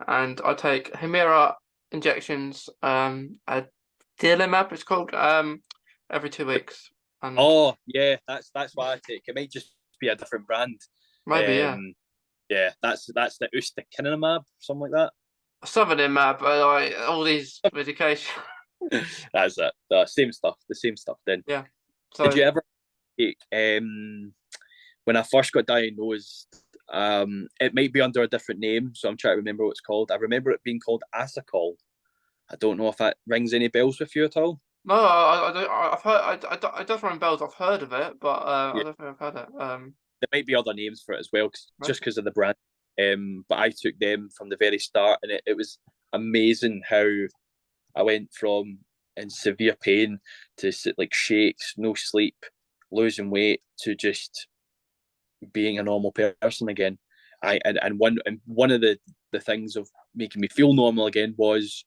I take Humira injections. A Dilimab it's called. Every 2 weeks. And Oh yeah, that's what I take. It might just be a different brand. maybe, yeah. Um, yeah, that's the ustekinumab, something like that. Some of them have, but like all these medication. That's it. The same stuff. The same stuff. Then, Yeah. did you So ever take when I first got diagnosed? It might be under a different name, so I'm trying to remember what it's called. I remember it being called Asacol. I don't know if that rings any bells with you at all. no, I don't. I've heard. It does ring bells. I've heard of it, but I Yeah, don't think I've had it. there might be other names for it as well, Right. just because of the brand. But I took them from the very start, and it was amazing how I went from in severe pain to like shakes, no sleep, losing weight to just being a normal person again. And one of the things of making me feel normal again was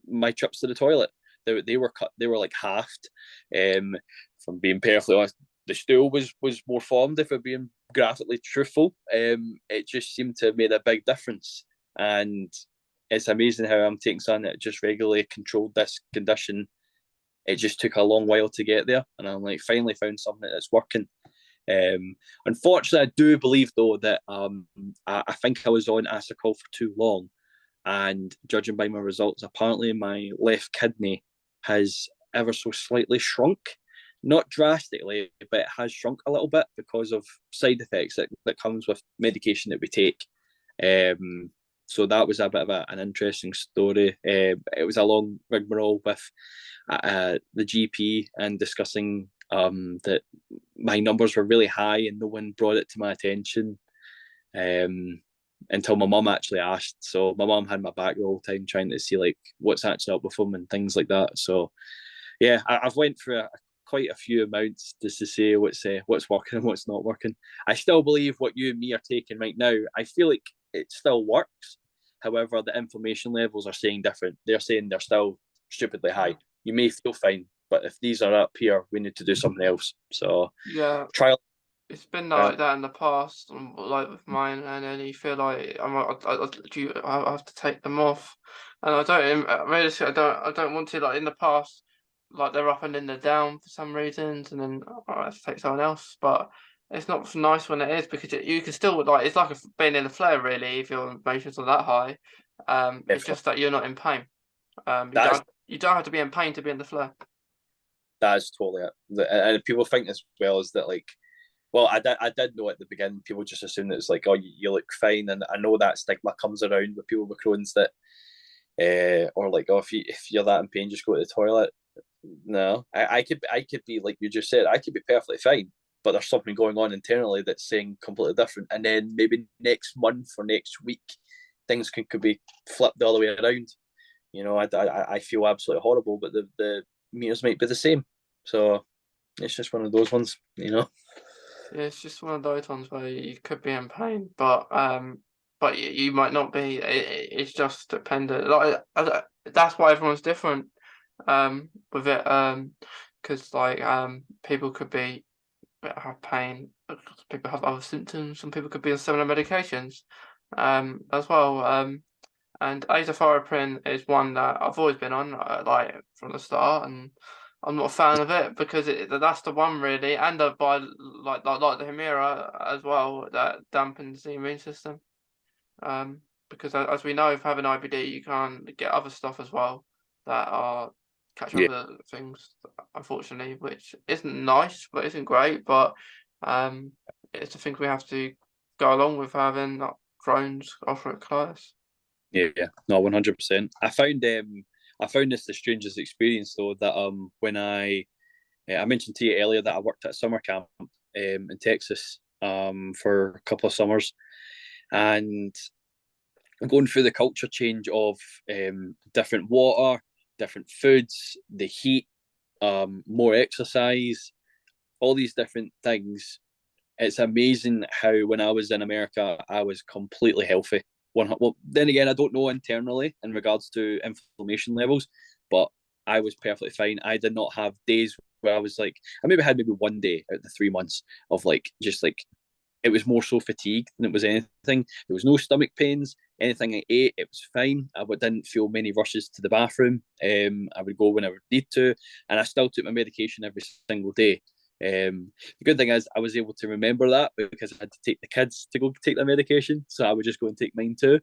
my trips to the toilet. They were cut. They were like halved. From being perfectly honest, the stool was more formed. If we're being graphically truthful, it just seemed to have made a big difference. And it's amazing how I'm taking something that just regularly controlled this condition. It just took a long while to get there, and I'm like finally found something that's working. Unfortunately, I do believe though that I think I was on Asacol for too long, and judging by my results, apparently my left kidney has ever so slightly shrunk. Not drastically, but it has shrunk a little bit because of side effects that comes with medication that we take. So that was a bit of an interesting story. It was a long rigmarole with the GP and discussing that my numbers were really high and no one brought it to my attention until my mum actually asked. So my mum had my back the whole time trying to see like what's actually up with them and things like that. So yeah, I've went through quite a few amounts just to say what's working and what's not working. I still believe what you and me are taking right now. I feel like it still works. However, the inflammation levels are saying different. They're saying they're still stupidly high. You may feel fine, but if these are up here, we need to do something else. So Yeah, trial. it's been Uh, like that in the past, like with mine, and then you feel like I have to take them off, and I don't. Realistically, I don't want to. Like in the past, like they're up and then they're down for some reasons, and then I have to take someone else. But it's not nice when it is because you can still like it's like being in a flare really if your emotions are that high. It's definitely. just that you're not in pain. That is You don't have to be in pain to be in the flare. that is totally it. And people think as well as that like well, I did know at the beginning, people just assume that it's like, oh, you look fine. And I know that stigma comes around with people with Crohn's that, or like, oh, if you're that in pain, just go to the toilet. No, I could be, like you just said, I could be perfectly fine, but there's something going on internally that's saying completely different. And then maybe next month or next week, things could be flipped the other way around. I feel absolutely horrible, but the meters might be the same. So it's just one of those ones. Yeah, it's just one of those ones where you could be in pain, but you might not be. It's just dependent. Like that's why everyone's different. With it. Because like people could be have pain. People have other symptoms. Some people could be on similar medications. As well. And azathioprine is one that I've always been on, like from the start, and I'm not a fan of it because that's the one really, and by like the Humira as well that dampens the immune system. Because as we know, if having IBD, you can't get other stuff as well that are catch Yeah, other things, unfortunately, which isn't nice, but isn't great. But um, it's the thing we have to go along with having Crohn's, ulcerative colitis. yeah, no, 100%. I found this the strangest experience though that when I mentioned to you earlier that I worked at a summer camp in Texas for a couple of summers, and going through the culture change of different water, different foods, the heat, more exercise, all these different things. It's amazing how when I was in America, I was completely healthy. Well, then again, I don't know internally in regards to inflammation levels, but I was perfectly fine. I did not have days where I was like, I maybe had maybe one day out of the 3 months of like just like it was more so fatigue than it was anything. There was no stomach pains. Anything I ate, it was fine. I didn't feel many rushes to the bathroom. I would go whenever I need to, and I still took my medication every single day. The good thing is I was able to remember that because I had to take the kids to go take their medication, so I would just go and take mine too.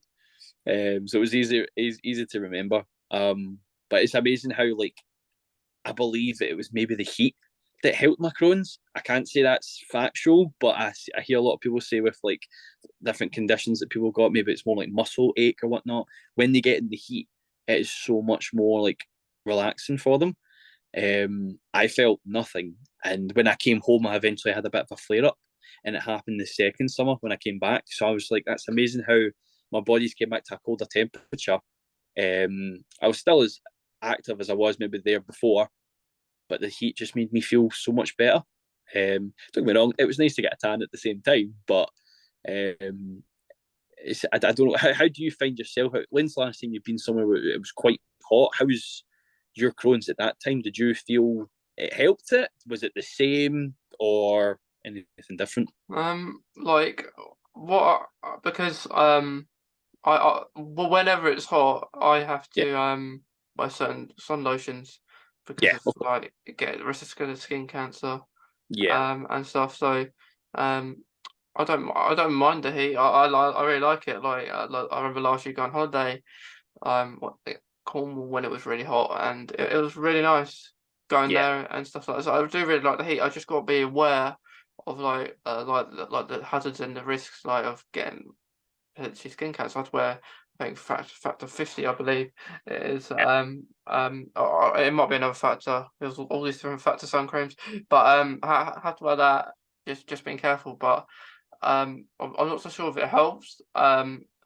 So it was easy to remember. But it's amazing how, like, I believe that it was maybe the heat that helped my Crohn's. I can't say that's factual, but I hear a lot of people say with like different conditions that people got, maybe it's more like muscle ache or whatnot. When they get in the heat, it is so much more like relaxing for them. I felt nothing, and when I came home, I eventually had a bit of a flare up, and it happened the second summer when I came back. So I was like, that's amazing how my body's came back to a colder temperature. I was still as active as I was maybe there before, but the heat just made me feel so much better. Don't get me wrong, it was nice to get a tan at the same time, but I don't know. How do you find yourself? When's the last time you've been somewhere where it was quite hot? How was your Crohn's at that time? Did you feel it helped it? Was it the same or anything different? Like what? Because well, whenever it's hot, I have Yeah, to buy certain sun lotions because yeah, of like get resistant to skin cancer yeah, and stuff. So um I don't mind the heat. I really like it. Like I remember last year going on holiday Cornwall when it was really hot, and it was really nice going yeah, there and stuff like that. So I do really like the heat. I just got to be aware of like the hazards and the risks like of getting potentially skin cancer. That's where I think factor 50, I believe, it is. Or it might be another factor. There's all these different factor sun creams, but have to wear that. Just being careful, but I'm not so sure if it helps.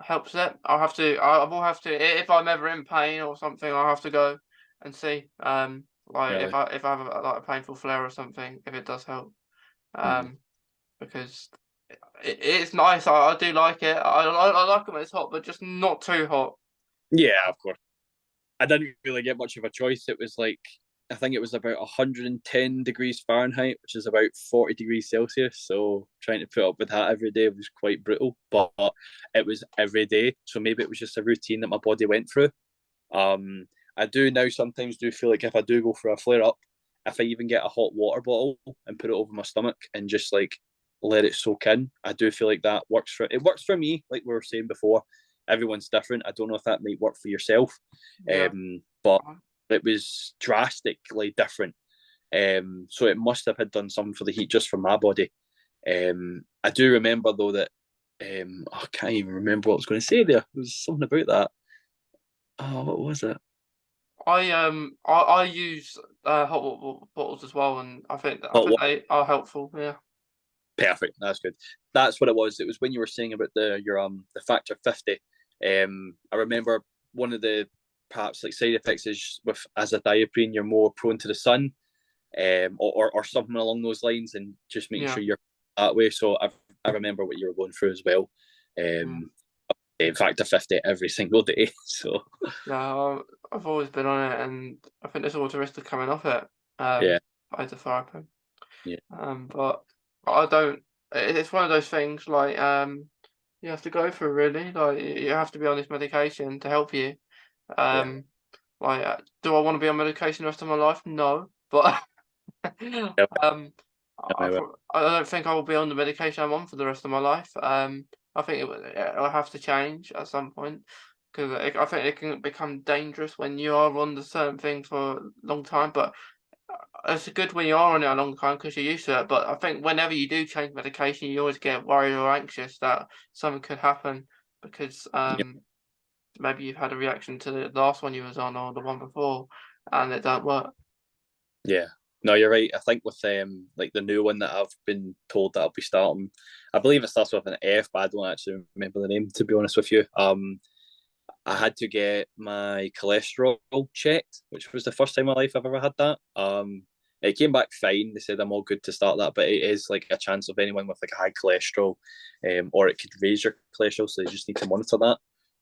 Helps it. I will have to if I'm ever in pain or something. I'll have to go and see. Like really. if I have like a painful flare or something, if it does help. Mm. Because it's nice. I do like it. I like it when it's hot, but just not too hot. Yeah, of course. I didn't really get much of a choice. It was like I think it was about 110 degrees Fahrenheit, which is about 40 degrees Celsius. So trying to put up with that every day was quite brutal, but it was every day. So maybe it was just a routine that my body went through. Um, I do now sometimes do feel like if I do go for a flare up, if I even get a hot water bottle and put it over my stomach and just like let it soak in, I do feel like that works for it. Works for me, like we were saying before. Everyone's different. I don't know if that might work for yourself, Yeah. but it was drastically different. So it must have had done something for the heat just for my body. I do remember though that I can't even remember what I was going to say there. There was something about that. Oh, what was it? I use hot water bottles as well, and I Oh, think they are helpful. Yeah. perfect. That's good. That's what it was. It was when you were saying about the factor 50. I remember one of the perhaps like side effects is with azathioprine, you're more prone to the sun, or something along those lines, and just making Yeah. sure you're that way. So I remember what you were going through as well. Yeah. Um, factor 50 every single day. So Yeah. I've always been on it, and I think there's always a risk of coming off it. yeah, Hydrotherapy. yeah, But I don't. It's one of those things like you have to go through really. Like you have to be on this medication to help you. yeah. Um, do I want to be on medication the rest of my life? No, but Yeah, um, I don't think I will be on the medication I'm on for the rest of my life. I think it'll have to change at some point because I think it can become dangerous when you are on the certain thing for a long time. But it's good when you are on it a long time because you're used to it. But I think whenever you do change medication, you always get worried or anxious that something could happen because yeah, maybe you've had a reaction to the last one you was on or the one before, and it don't work. yeah. No, you're right. I think with like the new one that I've been told that I'll be starting, I believe it starts with an F, but I don't actually remember the name to be honest with you. I had to get my cholesterol checked, which was the first time in my life I've ever had that. It came back fine. They said I'm all good to start that, but it is like a chance of anyone with like a high cholesterol, or it could raise your cholesterol, so you just need to monitor that.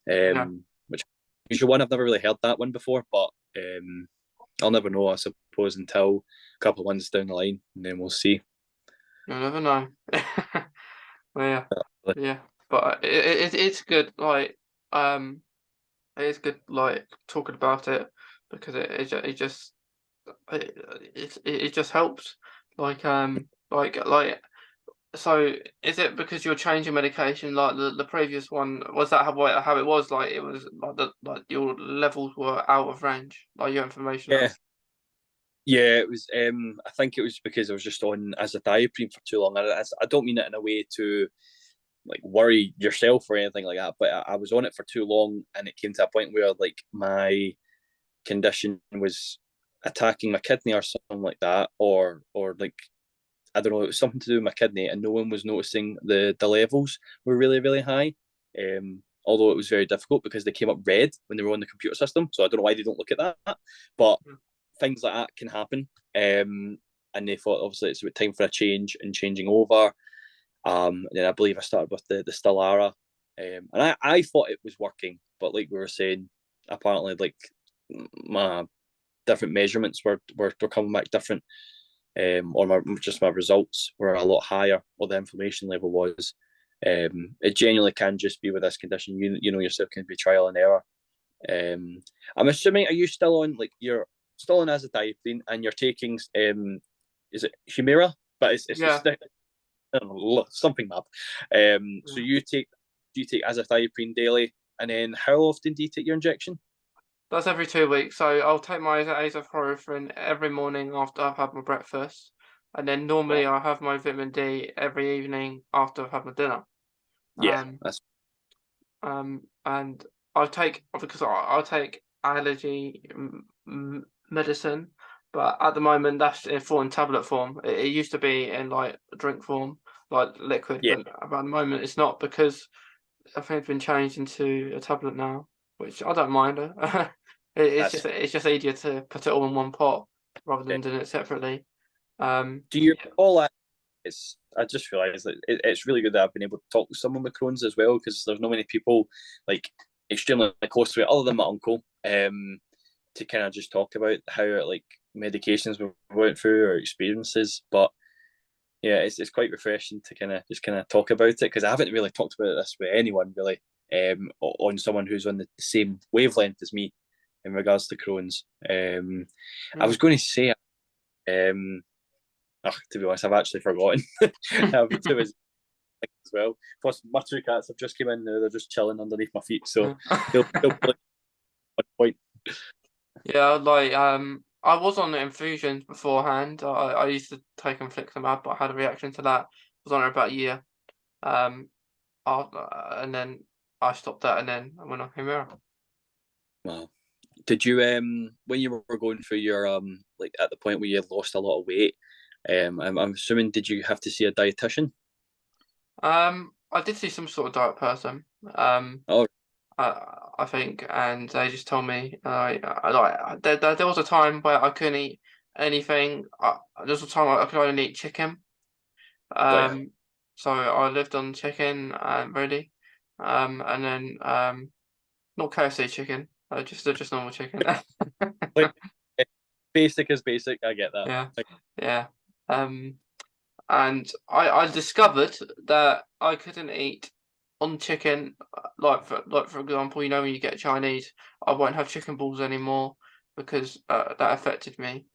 Yeah, Which usual one I've never really heard that one before, but I'll never know, I suppose, until a couple of ones down the line, and then we'll see. you'll never know. Well, yeah, yeah, but it's good. Like it is good. Like talking about it because it just it just helps Like, so is it because you're changing medication? Like the previous one, was that how it was? Like it was like your levels were out of range, like your information Yeah, level. yeah, it was. I think it was because I was just on azathioprine for too long. I don't mean it in a way to like worry yourself or anything like that, but I was on it for too long, and it came to a point where like my condition was attacking my kidney or something like that, or like I don't know, it was something to do with my kidney, and no one was noticing the levels were really really high. Although it was very difficult because they came up red when they were on the computer system, so I don't know why they don't look at that, but things like that can happen. And they thought obviously it's about time for a change and changing over. And then I believe I started with the Stellara, and I thought it was working, but like we were saying, apparently like my different measurements were coming back different, or my results were a lot higher, or the inflammation level was. It genuinely can just be with this condition. You know yourself, can be trial and error. I'm assuming, are you still on, like, you're still on azathioprine and you're taking is it Humira? But it's Yeah, I don't know, something mad. So yeah. do you take azathioprine daily, and then how often do you take your injection? That's every 2 weeks. So I'll take my azathioprine every morning after I've had my breakfast, and then Wow. normally I have my vitamin D every evening after I've had my dinner. Yeah, Um, that's and I take because I take allergy medicine, but at the moment that's in tablet form. It used to be in like drink form, like liquid, yeah, but at the moment it's not because I think it's been changed into a tablet now, which I don't mind. that's It's just easier to put it all in one pot rather yeah. than doing it separately. Do you Yeah, recall that? I just realised that it's really good that I've been able to talk to someone with Crohn's as well, because there's not many people like extremely close to it other than my uncle, to kind of just talk about how like medications we went through or experiences. But yeah, it's quite refreshing to kind of talk about it, because I haven't really talked about this with anyone really, on someone who's on the same wavelength as me in regards to Crohn's. I yeah. was going to say, um, to be honest, I've actually forgotten. I've too busy as well. Plus, my two cats have just came in now. They're just chilling underneath my feet, so they'll play one point. Yeah, like I was on the infusions beforehand. I used to take infliximab, but I had a reaction to that. I was on it about a year. Um, and then I stopped that, and then I went on Humira. Wow. Did you when you were going through your like at the point where you lost a lot of weight, I'm assuming, did you have to see a dietitian? I did see some sort of diet person. Um, Oh I think, and they just told me, there was a time where I couldn't eat anything. There was a time I could only eat chicken. right, Um, so I lived on chicken, really, and then not KFC chicken, just normal chicken. like basic is basic. I get that. Yeah, Like, yeah. Um, and I discovered that I couldn't eat on chicken, like for example, when you get Chinese, I won't have chicken balls anymore because that affected me.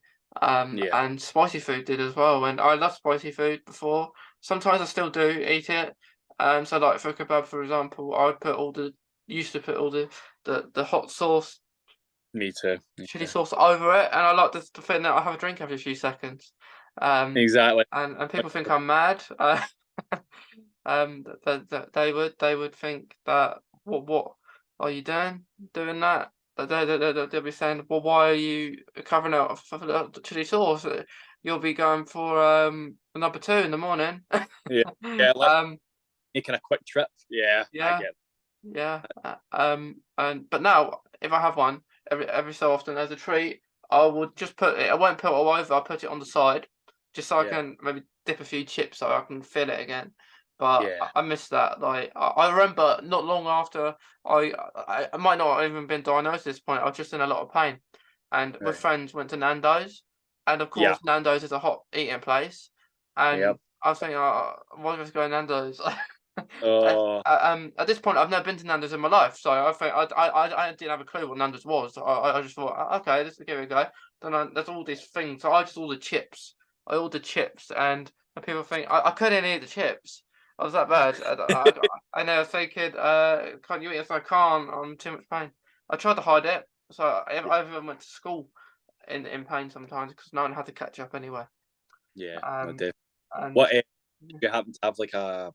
yeah, And spicy food did as well, and I loved spicy food before. Sometimes I still do eat it. So like for kebab, for example, I would put all the used to put all the hot sauce, me too. chili Yeah, sauce over it, and I like the thing that I have a drink every few seconds. Um, exactly. and people think I'm mad. They would think that what are you doing that? They'll be saying, well, why are you covering up for the chili sauce? You'll be going for a number two in the morning. Yeah, yeah. Let's um, making a quick trip. Yeah, I yeah, get. yeah. And but now if I have one every so often as a treat, I would just put it. I won't put it all over. I'll put it on the side, just so I Yeah, can maybe dip a few chips so I can feel it again. But yeah, I miss that. Like I remember not long after I might not have even been diagnosed at this point. I was just in a lot of pain, and with right. friends went to Nando's, and of Yeah, course Nando's is a hot eating place, yeah. and I was thinking, oh, why don't I just go to Nando's? Oh, At this point, I've never been to Nando's in my life, so I think I didn't have a clue what Nando's was. I just thought, okay, let's give it a go." Then there's all these things. So I just ordered chips. I ordered chips, and people think I couldn't eat the chips. I was that bad. I know, thinking, can't you eat? If I can't, I'm too much pain. I tried to hide it, so I even went to school in pain sometimes because no one had to catch up anyway. Yeah, no, Um, definitely. and What did you happen to have like a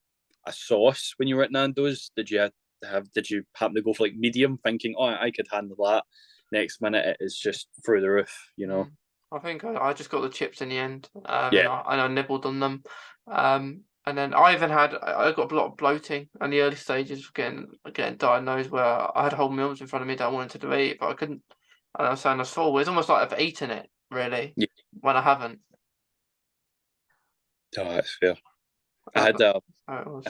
sauce when you were at Nando's? Did you happen to go for like medium, thinking, oh, I could handle that? Next minute, it is just through the roof, you know? I think I just got the chips in the end, Yeah, and I nibbled on them. And then I got a lot of bloating in the early stages of getting diagnosed, where I had whole meals in front of me that I wanted to eat, but I couldn't. And I was saying I was full. It's almost like I've eaten it really yeah. when I haven't. Oh, that's fair. I That, had that's how it was.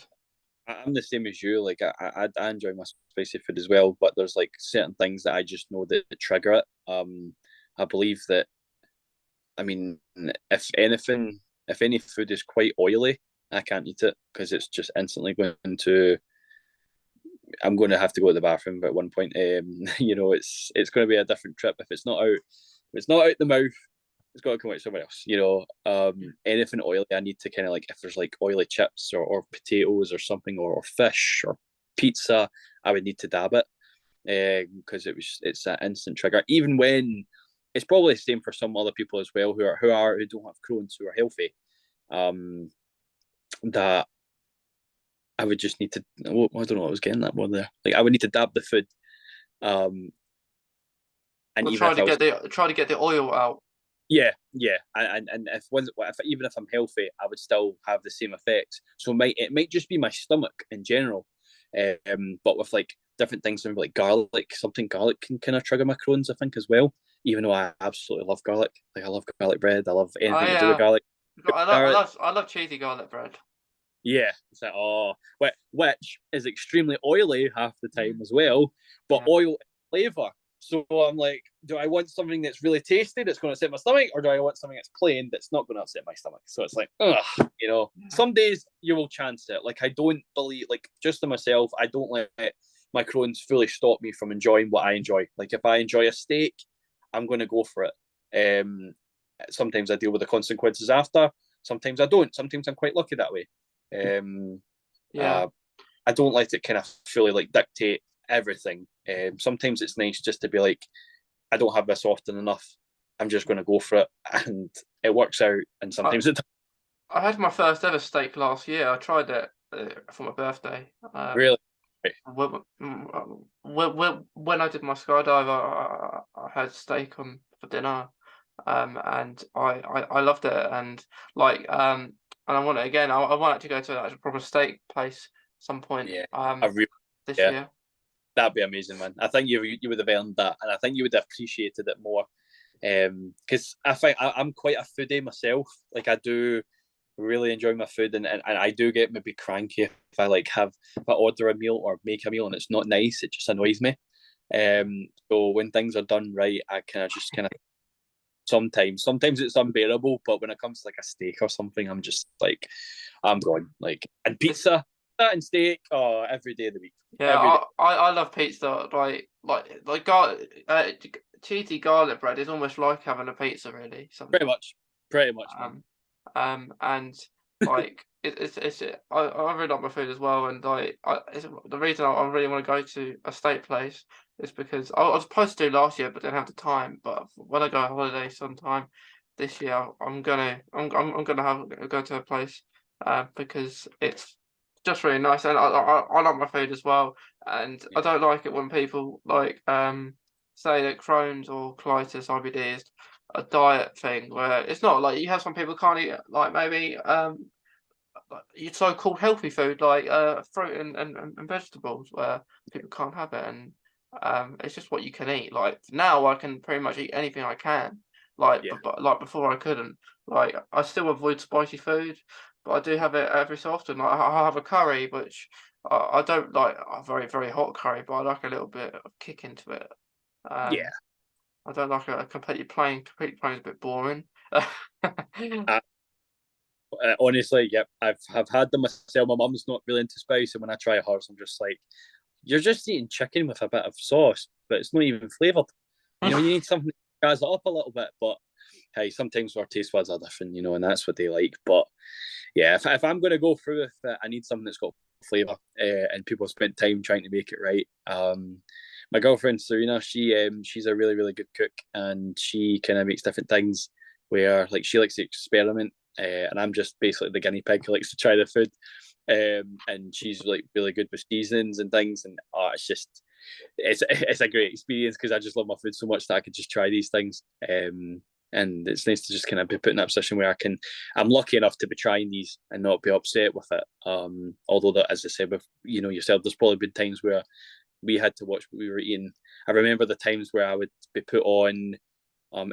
I'm the same as you. Like I enjoy my spicy food as well, but there's like certain things that I just know that trigger it. I believe that. I mean, if any food is quite oily, I can't eat it because it's just instantly going to. I'm going to have to go to the bathroom at one point. It's going to be a different trip if it's not out. If it's not out the mouth, it's got to come out somewhere else. Anything oily, I need to kind of like if there's like oily chips or potatoes or something or fish or pizza, I would need to dab it because it's an instant trigger. Even when it's probably the same for some other people as well who don't have Crohn's who are healthy. That I would just need to. I don't know what I was getting that one there. Like I would need to dab the food. Um, and Or even if I was try to get the oil out. yeah, and if even if I'm healthy, I would still have the same effects. So it might just be my stomach in general, but with like different things, maybe like garlic, something garlic can kind of trigger my Crohn's, I think as well. Even though I absolutely love garlic, like I love garlic bread, I love anything to do with I garlic. Garlic, I love cheesy garlic bread. yeah, it's like which is extremely oily half the time Mm. as well, but Yeah. oil flavor. So I'm like, do I want something that's really tasty that's going to upset my stomach, or do I want something that's plain that's not going to upset my stomach? So it's like, Yeah. some days you will chance it. Like I don't believe, like just to myself, I don't let my Crohn's fully stop me from enjoying what I enjoy. Like if I enjoy a steak, I'm going to go for it. Sometimes I deal with the consequences after. Sometimes I don't. Sometimes I'm quite lucky that way. Um, Yeah. uh, I don't let it kind of fully like dictate everything. Sometimes it's nice just to be like, I don't have this often enough. I'm just going to go for it, and it works out. And I, sometimes it doesn't. I had my first ever steak last year. I tried it for my birthday. Really. When I did my skydive, I had steak on for dinner, and I loved it, and and I want it again. I want to go to a proper steak place some point, Yeah, I really, this yeah, year. that'd be amazing, man. I think you would have earned that, and I think you would have appreciated it more. Because I think I'm quite a foodie myself. Like I do really enjoy my food, and I do get maybe cranky if I order a meal or make a meal and it's not nice. It just annoys me. So when things are done right, I kind of sometimes it's unbearable, but when it comes to like a steak or something, I'm just like I'm going like and It's pizza that and steak, oh, every day of the week, Yeah, every day. I love pizza. Like cheesy garlic bread is almost like having a pizza, really. Pretty Sometimes. much, pretty much, man. And like I really like my food as well. And the reason I really want to go to a steak place is because I was supposed to do last year, but didn't have the time. But when I go on holiday sometime this year, I'm gonna have go to a place, because it's just really nice, and I like my food as well. And I Yeah, don't like it when people say that Crohn's or colitis, IBD, is a diet thing, where it's not. Like, you have some people can't eat, like, maybe like so-called healthy food, like fruit and vegetables, where people can't have it. And it's just what you can eat. Like now I can pretty much eat anything I can, like, yeah, but like before I couldn't. Like, I still avoid spicy food, but I do have it every so often. Like, I have a curry, which I don't like a very, very hot curry, but I like a little bit of kick into it. yeah. um I don't like a completely plain is a bit boring. I, honestly, yep. I've had them myself. My mum's not really into spice, and when I try hers, I'm just like, you're just eating chicken with a bit of sauce, but it's not even flavored. You need something that gas it up a little bit. But hey, sometimes our taste buds are different, and that's what they like. But yeah, if I'm going to go through with it, I need something that's got flavour, and people spent time trying to make it right. My girlfriend Serena, she's a really really good cook, and she kind of makes different things where like she likes to experiment, and I'm just basically the guinea pig who likes to try the food. And she's like really good with seasonings and things, and it's a great experience because I just love my food so much that I could just try these things. And it's nice to just kind of be put in that position where I'm lucky enough to be trying these and not be upset with it. Although that, as I said, with yourself, there's probably been times where we had to watch what we were eating. I remember the times where I would be put on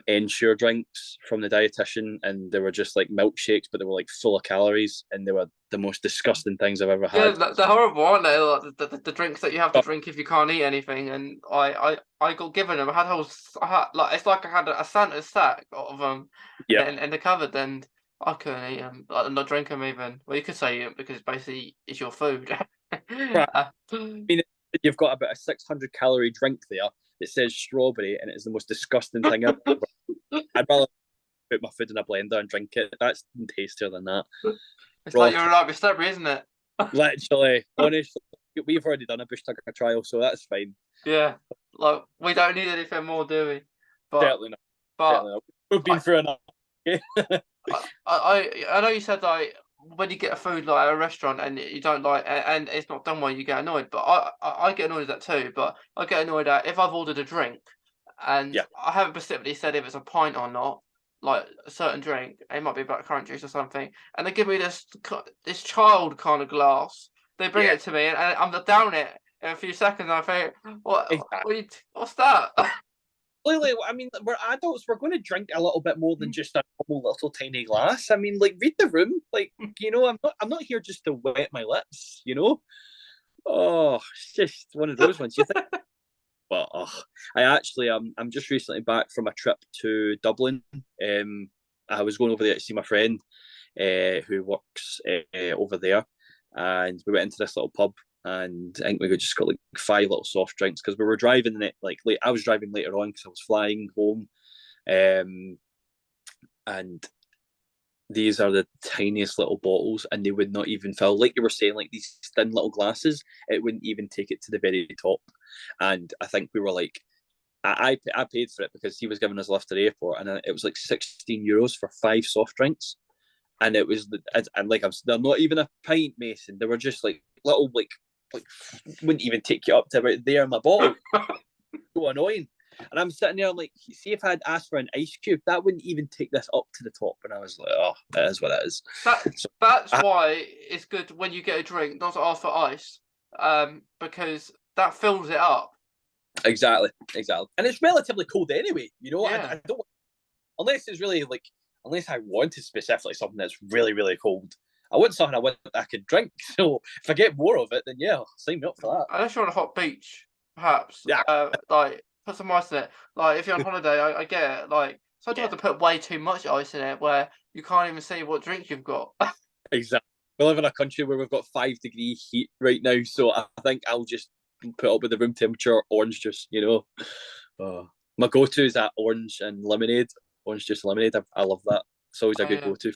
Ensure drinks from the dietitian, and they were just like milkshakes, but they were like full of calories, and they were the most disgusting things I've ever Yeah, had. they're horrible, aren't they? Like the drinks that you have to Oh, drink if you can't eat anything. And I got given them. I had like it's like I had a Santa sack of them yeah, in the cupboard, and I couldn't eat them. Like, not drink them even. Well, you could say it because basically it's your food. right. Uh, I mean, you've got about a 600-calorie drink there that says strawberry, and it's the most disgusting thing ever. I'd rather put my food in a blender and drink it. That's tastier than that. it's Raw, like you're a Strawberry, isn't it? literally. Honestly, we've already done a bush tucker trial, so that's fine. Yeah. Like we don't need anything more, do we? But Certainly not. but Certainly not. We've been through enough. I know you said like when you get a food like at a restaurant and you don't like and it's not done well, you get annoyed. But I get annoyed at that too. But I get annoyed at if I've ordered a drink and Yeah, I haven't specifically said if it's a pint or not, like a certain drink, it might be blackcurrant juice or something, and they give me this child kind of glass. They bring yeah, it to me and I'm down it in a few seconds. And I think, exactly. what's that? Clearly, I mean, we're adults. We're going to drink a little bit more than just a normal little tiny glass. I mean, like, read the room. Like, I'm not here just to wet my lips. Oh, it's just one of those ones. You think, well, I actually, I'm just recently back from a trip to Dublin. I was going over there to see my friend, who works over there, and we went into this little pub, and I think we just got like 5 little soft drinks because we were driving it like late. I was driving later on because I was flying home, and these are the tiniest little bottles, and they would not even fill. Like you were saying, like these thin little glasses, it wouldn't even take it to the very top. And I think we were like, I paid for it because he was giving us a lift to the airport, and it was like €16 for 5 soft drinks, and it was and like they're not even a pint, Mason. They were just like little like wouldn't even take you up to about there in my bottle. So annoying. And I'm sitting there, I'm like, see if I'd asked for an ice cube, that wouldn't even take this up to the top. And I was like, oh, it is what it is. That's why it's good when you get a drink not to ask for ice, because that fills it up. Exactly. And it's relatively cold anyway. Yeah. I don't, unless it's really like, unless I wanted specifically something that's really, really cold. I want something I could drink. So if I get more of it, then yeah, sign me up for that. Unless you're on a hot beach, perhaps. Yeah. Like put some ice in it. Like if you're on holiday, I get it. Like sometimes you have to put way too much ice in it where you can't even see what drink you've got. Exactly. We live in a country where we've got 5-degree heat right now, so I think I'll just put up with the room temperature orange juice. My go-to is that orange and lemonade, orange juice and lemonade. I love that. It's always a good go-to.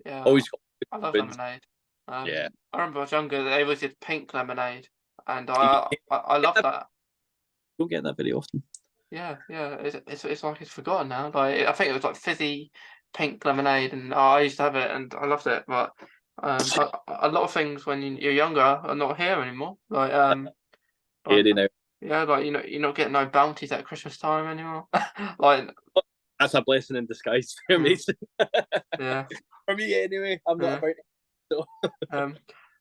Yeah, Always got I love food. lemonade. Yeah. I remember when I was younger, they always did pink lemonade, and I love that. Don't get that very often. Yeah. It's like it's forgotten now. Like I think it was like fizzy pink lemonade, and I used to have it, and I loved it. But a lot of things when you're younger are not here anymore. Like Yeah, they know. yeah, like you're not getting no bounties at Christmas time anymore. Like That's a blessing in disguise for me. yeah. For me, anyway. I'm not about it. So.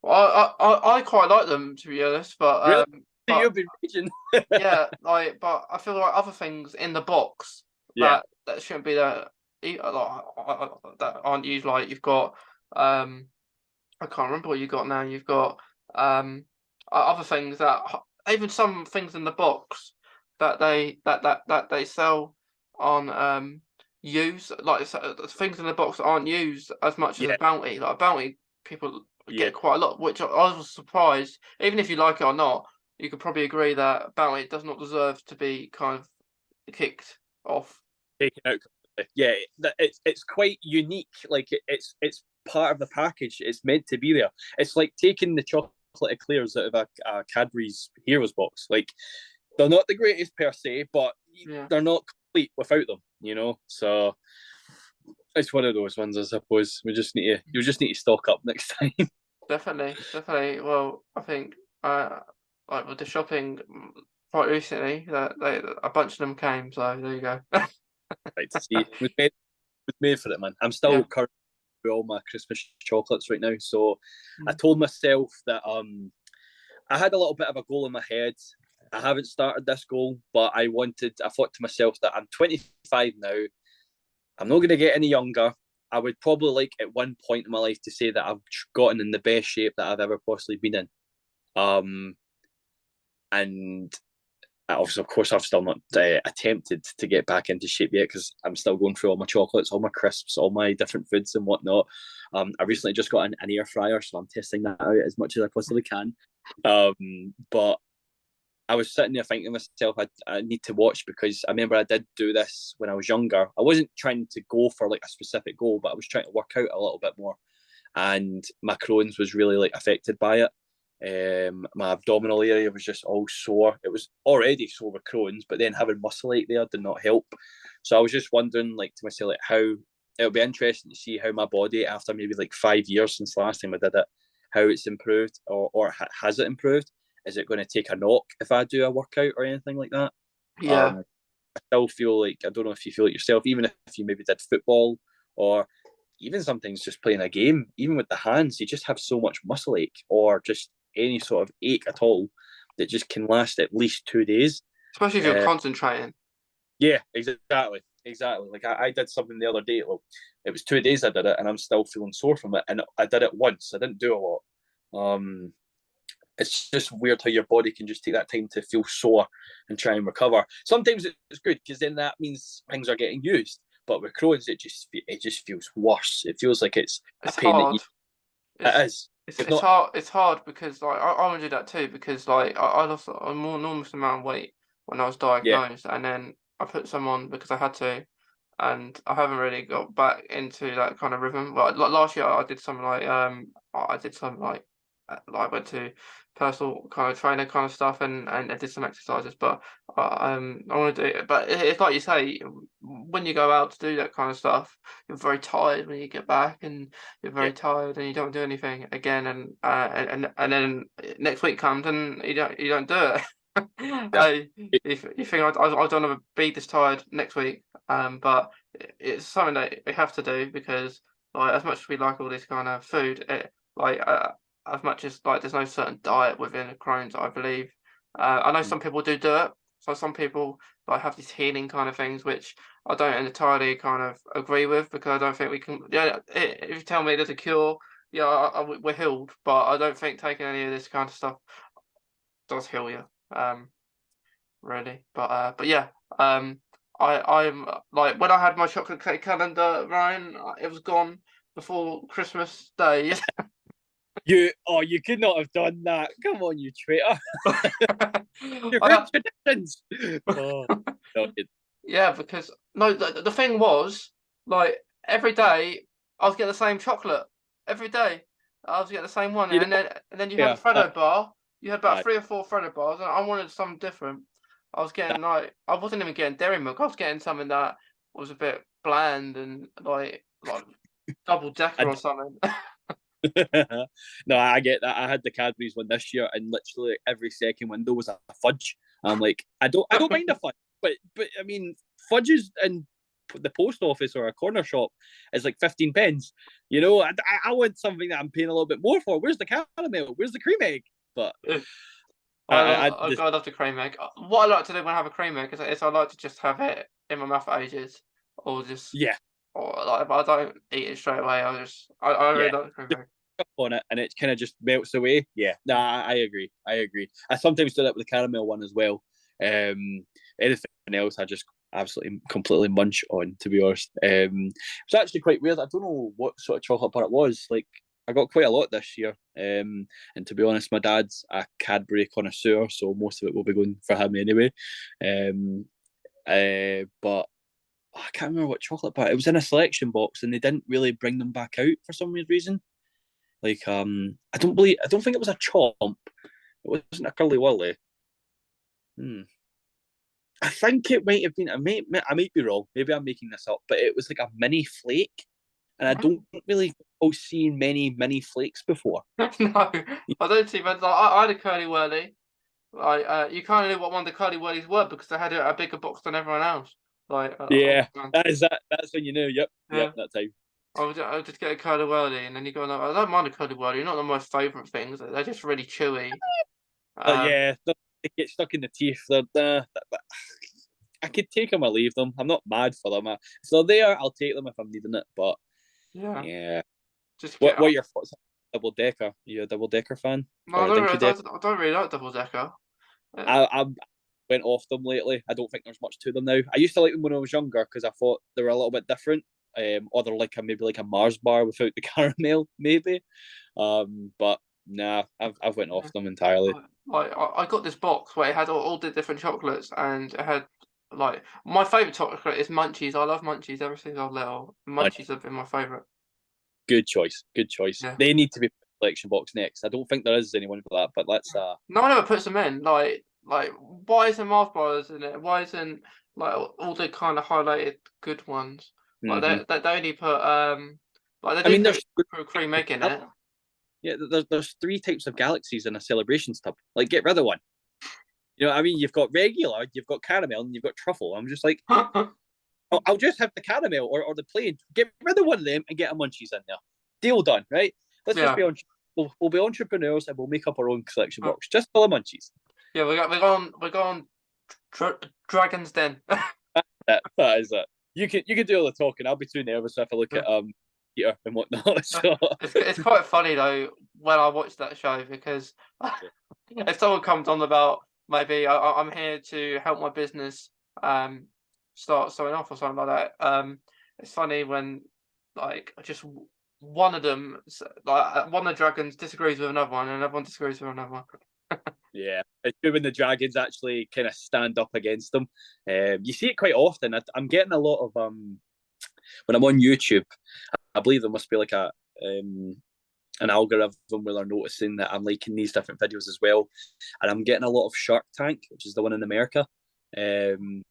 Well, I quite like them to be honest, Really? but You've been reaching. yeah, like, but I feel like other things in the box Yeah. that shouldn't be there, that aren't used. Like you've got, I can't remember what you got now. You've got other things that even some things in the box that they sell on use like things in the box that aren't used as much as Yeah. a bounty. Like a bounty, people Yeah. get quite a lot, which I was surprised. Even if you like it or not, you could probably agree that bounty does not deserve to be kind of kicked off. Taken out. Yeah, it's quite unique. Like it's part of the package. It's meant to be there. It's like taking the chocolate eclairs out of a Cadbury's Heroes box. Like they're not the greatest per se, but Yeah, they're not complete without them. So it's one of those ones, I suppose. You just need to stock up next time. definitely, definitely. Well, I think like with the shopping quite recently, that a bunch of them came. So there you go. Right to see. It was made for it, man. I'm Yeah. still currently with all my Christmas chocolates right now. So I Mm. told myself that I had a little bit of a goal in my head. I haven't started this goal, but I thought to myself that I'm 25 now. I'm not going to get any younger. I would probably like at one point in my life to say that I've gotten in the best shape that I've ever possibly been in. Um, and obviously, of course, I've still not attempted to get back into shape yet because I'm still going through all my chocolates, all my crisps, all my different foods and whatnot. I recently just got an air fryer, so I'm testing that out as much as I possibly can. But I was sitting there thinking to myself, I need to watch because I remember I did do this when I was younger. I wasn't trying to go for like a specific goal, but I was trying to work out a little bit more. And my Crohn's was really like affected by it. My abdominal area was just all sore. It was already sore with Crohn's, but then having muscle ache there did not help. So I was just wondering, like to myself, like how it'll be interesting to see how my body, after maybe like 5 years since the last time I did it, how it's improved or has it improved? Is it going to take a knock if I do a workout or anything like that? Yeah. I still feel like I don't know if you feel it yourself, even if you maybe did football or even sometimes just playing a game, even with the hands, you just have so much muscle ache or just any sort of ache at all that just can last at least 2 days. Especially if you're Uh, concentrating. yeah, exactly. Like I did something the other day. Well, it was 2 days I did it, and I'm still feeling sore from it. And I did it once. I didn't do a lot. It's just weird how your body can just take that time to feel sore and try and recover. Sometimes it's good because then that means things are getting used. But with Crohn's, it just feels worse. It feels like it's a It's pain that hard. you. It's It is. it's You've it's not. hard. It's hard because like I want to do that too because like I lost a more enormous amount of weight when I was Yeah. diagnosed, and then I put some on because I had to, and I haven't really got back into that kind of rhythm. Like last year, I did some I did some like went to personal kind of trainer kind of stuff, and I did some exercises. But I want to do it. But it's like you say, when you go out to do that kind of stuff, you're very tired when you get back, and you're Yeah. very tired, and you don't do anything again, and then next week comes and you don't do it. Yeah. You think I don't want to be this tired next week, but it's something that we have to do because like as much as we like all this kind of food, like as much as like there's no certain diet within Crohn's, I believe. I know some people do it. So some people like have these healing kind of things, which I don't entirely kind of agree with because I don't think we can. Yeah, if you tell me there's a cure, yeah, we're healed, but I don't think taking any of this kind of stuff does heal you. Really, but yeah, I'm like when I had my chocolate cake calendar, Ryan, it was gone before Christmas Day. You could not have done that. Come on, you traitor. You've heard I, traditions. Oh, no, yeah, because no, the thing was like every day I was getting the same chocolate every day. I was getting the same one, you know, and then you had the yeah, Freddo bar. You had about aye. 3 or 4 Freddo bars, and I wanted something different. I was getting like I wasn't even getting dairy milk. I was getting something that was a bit bland and like double decker I, or something. no, I get that. I had the Cadbury's one this year, and literally every second window was a fudge. I'm like, I don't mind a fudge, but I mean, fudges in the post office or a corner shop is like 15 pence. I want something that I'm paying a little bit more for. Where's the caramel? Where's the cream egg? But I just I love the cream egg. What I like to do when I have a cream egg is I like to just have it in my mouth for ages, or just yeah, or like if I don't eat it straight away. I really yeah. like the cream egg. On it and it kind of just melts away. Yeah, nah, I agree. I agree. I sometimes do that with the caramel one as well. Anything else, I just absolutely completely munch on. To be honest, it's actually quite weird. I don't know what sort of chocolate bar it was. Like I got quite a lot this year. And to be honest, my dad's a Cadbury connoisseur, so most of it will be going for him anyway. But I can't remember what chocolate bar. It was in a selection box, and they didn't really bring them back out for some weird reason. Like, I don't think it was a chomp. It wasn't a curly whirly. Hmm. I think it might have been. I might be wrong. Maybe I'm making this up, but it was like a mini flake, and I don't really recall seeing many mini flakes before. No, I don't see that. Like, I had a curly whirly. Like, you kind of knew what one of the curly whirlies were because they had a bigger box than everyone else. Like, Yeah, that is that. That's when you knew. Yep, yeah. yep, that time. I would just get a curly whirly, and then you go, like, I don't mind a curly whirly. Not the most favourite things. They're just really chewy. Yeah, they get stuck in the teeth. I could take them or leave them. I'm not mad for them. If they're there, I'll take them if I'm needing it. But yeah. yeah, Just what get. are your thoughts on double decker? Are you a double decker fan No, or a dinky decker? I don't really like double decker. I went off them lately. I don't think there's much to them now. I used to like them when I was younger because I thought they were a little bit different. Or they're like maybe like a Mars bar without the caramel, maybe. But nah, I've went off them entirely. Like I got this box where it had all the different chocolates, and it had like my favorite chocolate is Munchies. I love Munchies ever since I was little. Munchies have been my favorite. Good choice. Good choice. Yeah. They need to be collection box next. I don't think there is anyone for that, but let's No one ever puts them in. Like why isn't Mars bars in it? Why isn't like all the kind of highlighted good ones? Like mm-hmm. they only put like I they mean, do there's put cream egg in it. yeah, there's three types of galaxies in a celebrations tub. Like, get rid of one. You know what I mean? You've got regular, you've got caramel, and you've got truffle. I'm just like, I'll just have the caramel or the plain. Get rid of one of them and get a munchies in there. Deal done, right? Let's just Yeah. be on. We'll be entrepreneurs and we'll make up our own collection box just full of munchies. Yeah, we go on Dragon's Den. That is it. You can do all the talking. I'll be too nervous if I look at Peter and whatnot. So It's quite funny though when I watch that show because if someone comes on about maybe I'm here to help my business start something off or something like that. It's funny when like just one of them like one of the dragons disagrees with another one and another one disagrees with another one. yeah, it's good when the dragons actually kind of stand up against them. You see it quite often. I'm getting a lot of when I'm on YouTube. I believe there must be like an algorithm where they're noticing that I'm liking these different videos as well, and I'm getting a lot of Shark Tank, which is the one in America, and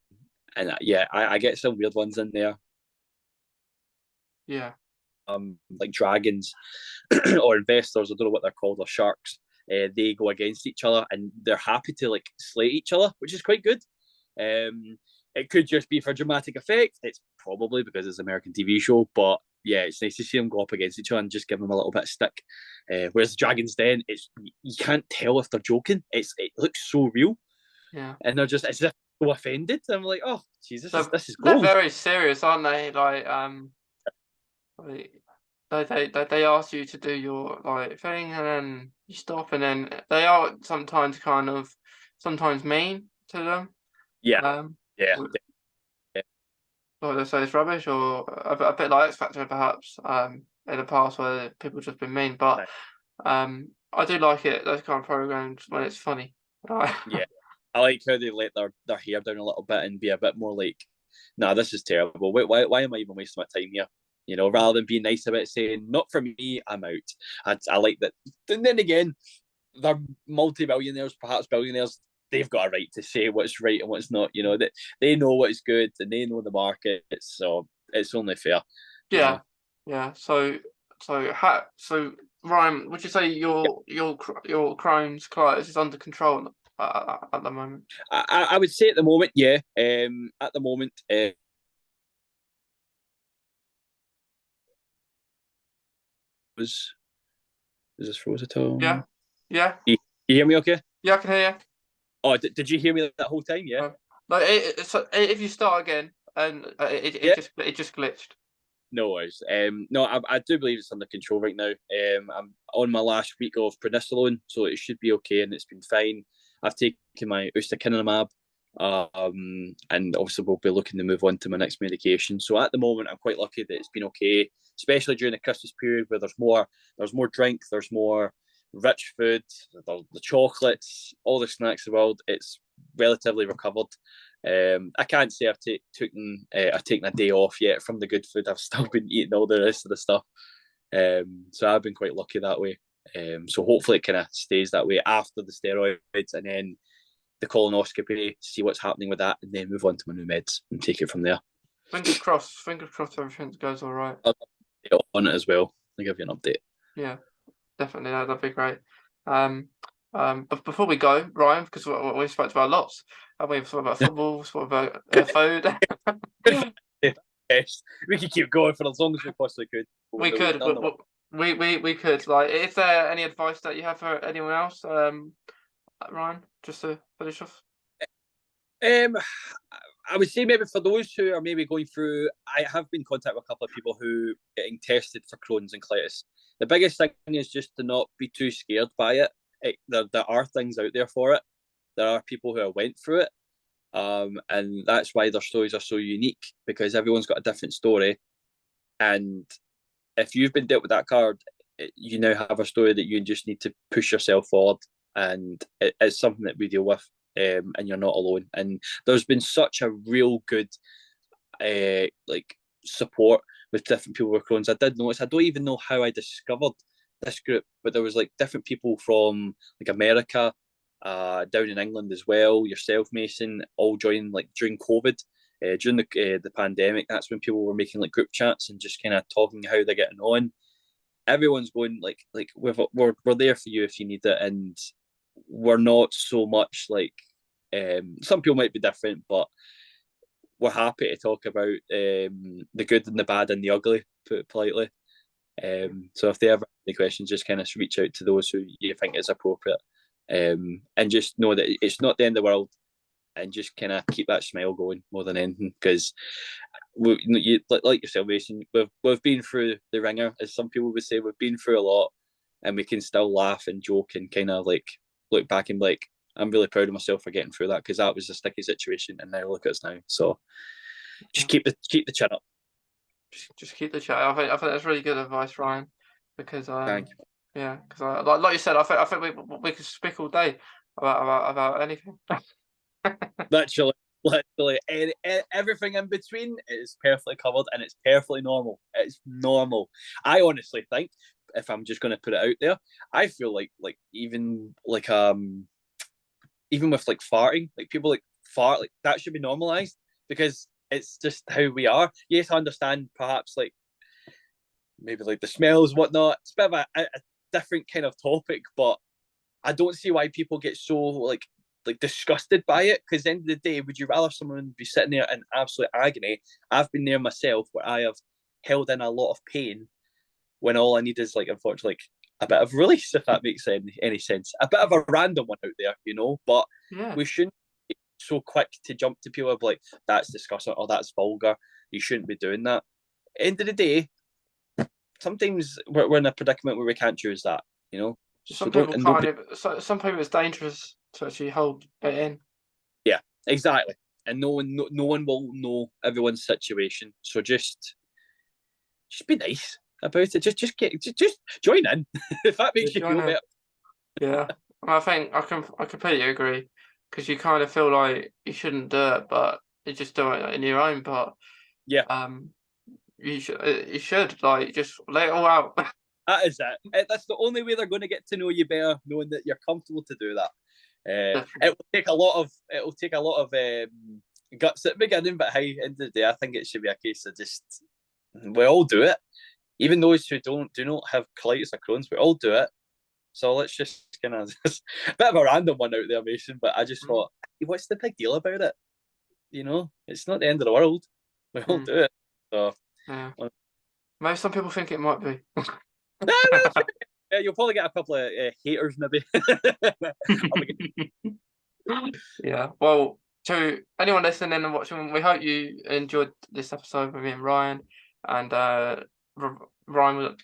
yeah, I get some weird ones in there. Yeah. Like dragons or investors, I don't know what they're called, or sharks. They go against each other and they're happy to like slay each other, which is quite good. It could just be for dramatic effect. It's probably because it's an American TV show, but yeah, it's nice to see them go up against each other and just give them a little bit of stick. Whereas Dragon's Den, it's you can't tell if they're joking. It looks so real. Yeah. And they're just as if so offended. I'm like, oh, Jesus, this is They're gold. very serious, aren't they? They ask you to do your like thing and then you stop and then they are sometimes sometimes mean to them. Yeah, yeah, yeah. Like they say it's rubbish or a bit like X Factor perhaps in the past where people just been mean. But I do like it, those kind of programs when it's funny. Yeah. I like how they let their hair down a little bit and be a bit more like, nah, this is terrible. Why am I even wasting my time here? You know, rather than being nice about it, saying, not for me, I'm out. I like that. And then again, they're multi-millionaires, perhaps billionaires. They've got a right to say what's right and what's not. You know, that they know what's good and they know the market. So it's only fair. Yeah, yeah. So Ryan, would you say your Crohn's colitis is under control at the moment? I would say at the moment, yeah. At the moment, was is this froze at all? Yeah, yeah, You hear me okay? yeah. I can hear you. Oh, did you hear me that whole time? Yeah. Like so if you start again and Yeah. it just glitched. No worries. No, I do believe it's under control right now. I'm on my last week of prednisolone, so it should be okay, and it's been fine. I've taken my ustekinumab, and obviously we'll be looking to move on to my next medication. So at the moment, I'm quite lucky that it's been okay, especially during the Christmas period where there's more drink, there's more rich food, the chocolates, all the snacks in the world. It's relatively recovered. I can't say I've taken a day off yet from the good food. I've still been eating all the rest of the stuff. So I've been quite lucky that way. So hopefully it kind of stays that way after the steroids, and then the colonoscopy, see what's happening with that, and then move on to my new meds and take it from there. Fingers crossed. Fingers crossed everything goes all right. I'll update on it as well. I'll give you an update. Yeah, definitely. That'd be great. But before we go, Ryan, because we spoke about lots, and we've spoken about football, spoke about food. Yes, we could keep going for as long as we possibly could. We could. We could. Like, is there any advice that you have for anyone else, Ryan, just to finish off? I would say maybe for those who are maybe going through, I have been in contact with a couple of people who are getting tested for Crohn's and colitis. The biggest thing is just to not be too scared by it. There are things out there for it. There are people who have went through it. And that's why their stories are so unique, because everyone's got a different story. And if you've been dealt with that card, you now have a story that you just need to push yourself forward. And it's something that we deal with. And you're not alone. And there's been such a real good support with different people with Crohn's. I did notice, I don't even know how I discovered this group, but there was like different people from like America, down in England as well, yourself, Mason, all joined like during COVID, during the pandemic. That's when people were making like group chats and just kind of talking how they're getting on. Everyone's going like we're there for you if you need it, and we're not so much like some people might be different, but we're happy to talk about the good and the bad and the ugly, put it politely. So if they ever have any questions, just kind of reach out to those who you think is appropriate, and just know that it's not the end of the world, and just kind of keep that smile going more than anything, because like yourself, Mason, we've been through the ringer, as some people would say. We've been through a lot, and we can still laugh and joke and kind of like look back and be like, I'm really proud of myself for getting through that, because that was a sticky situation, and now look at us now. So just keep the chin up. Just keep the chin. I think that's really good advice, Ryan, because Thank you. yeah, because like you said, I think we could speak all day about anything. Literally, everything in between is perfectly covered, and it's perfectly normal. It's normal. I honestly think, if I'm just going to put it out there, I feel like even with like farting, like people like fart, like that should be normalized, because it's just how we are. Yes, I understand perhaps like maybe like the smells, whatnot. It's a bit of a different kind of topic, but I don't see why people get so like disgusted by it, because at the end of the day, would you rather someone be sitting there in absolute agony? I've been there myself, where I have held in a lot of pain when all I need is like, unfortunately, like a bit of release, if that makes any sense. A bit of a random one out there, but Yeah. we shouldn't be so quick to jump to people like, that's disgusting or that's vulgar. You shouldn't be doing that. End of the day, sometimes we're in a predicament where we can't choose that, Some people can't. Some people, it's dangerous to actually hold it in. Yeah, exactly. And no one will know everyone's situation. So just be nice about it. Just join in if that makes you feel better. Yeah, I think I completely agree, because you kind of feel like you shouldn't do it, but you just do it in your own. But yeah, you should like just let it all out. That is it. That's the only way they're going to get to know you better, knowing that you're comfortable to do that. It'll take a lot of guts at the beginning, but hey, end of the day, I think it should be a case of just we all do it. Even those who do not have colitis or Crohn's, we all do it. So let's just kind of a bit of a random one out there, Mason. But I just thought, hey, what's the big deal about it? It's not the end of the world. We all do it. So yeah. Maybe some people think it might be. Yeah, you'll probably get a couple of haters, maybe. Yeah. Well, to anyone listening and watching, we hope you enjoyed this episode with me and Ryan. And Ryan will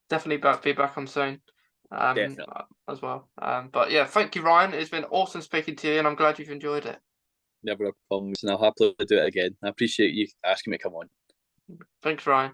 definitely be back on soon. Definitely. As well. But yeah, thank you, Ryan. It's been awesome speaking to you, and I'm glad you've enjoyed it. Never a problem, and I'll happily do it again. I appreciate you asking me to come on. Thanks, Ryan.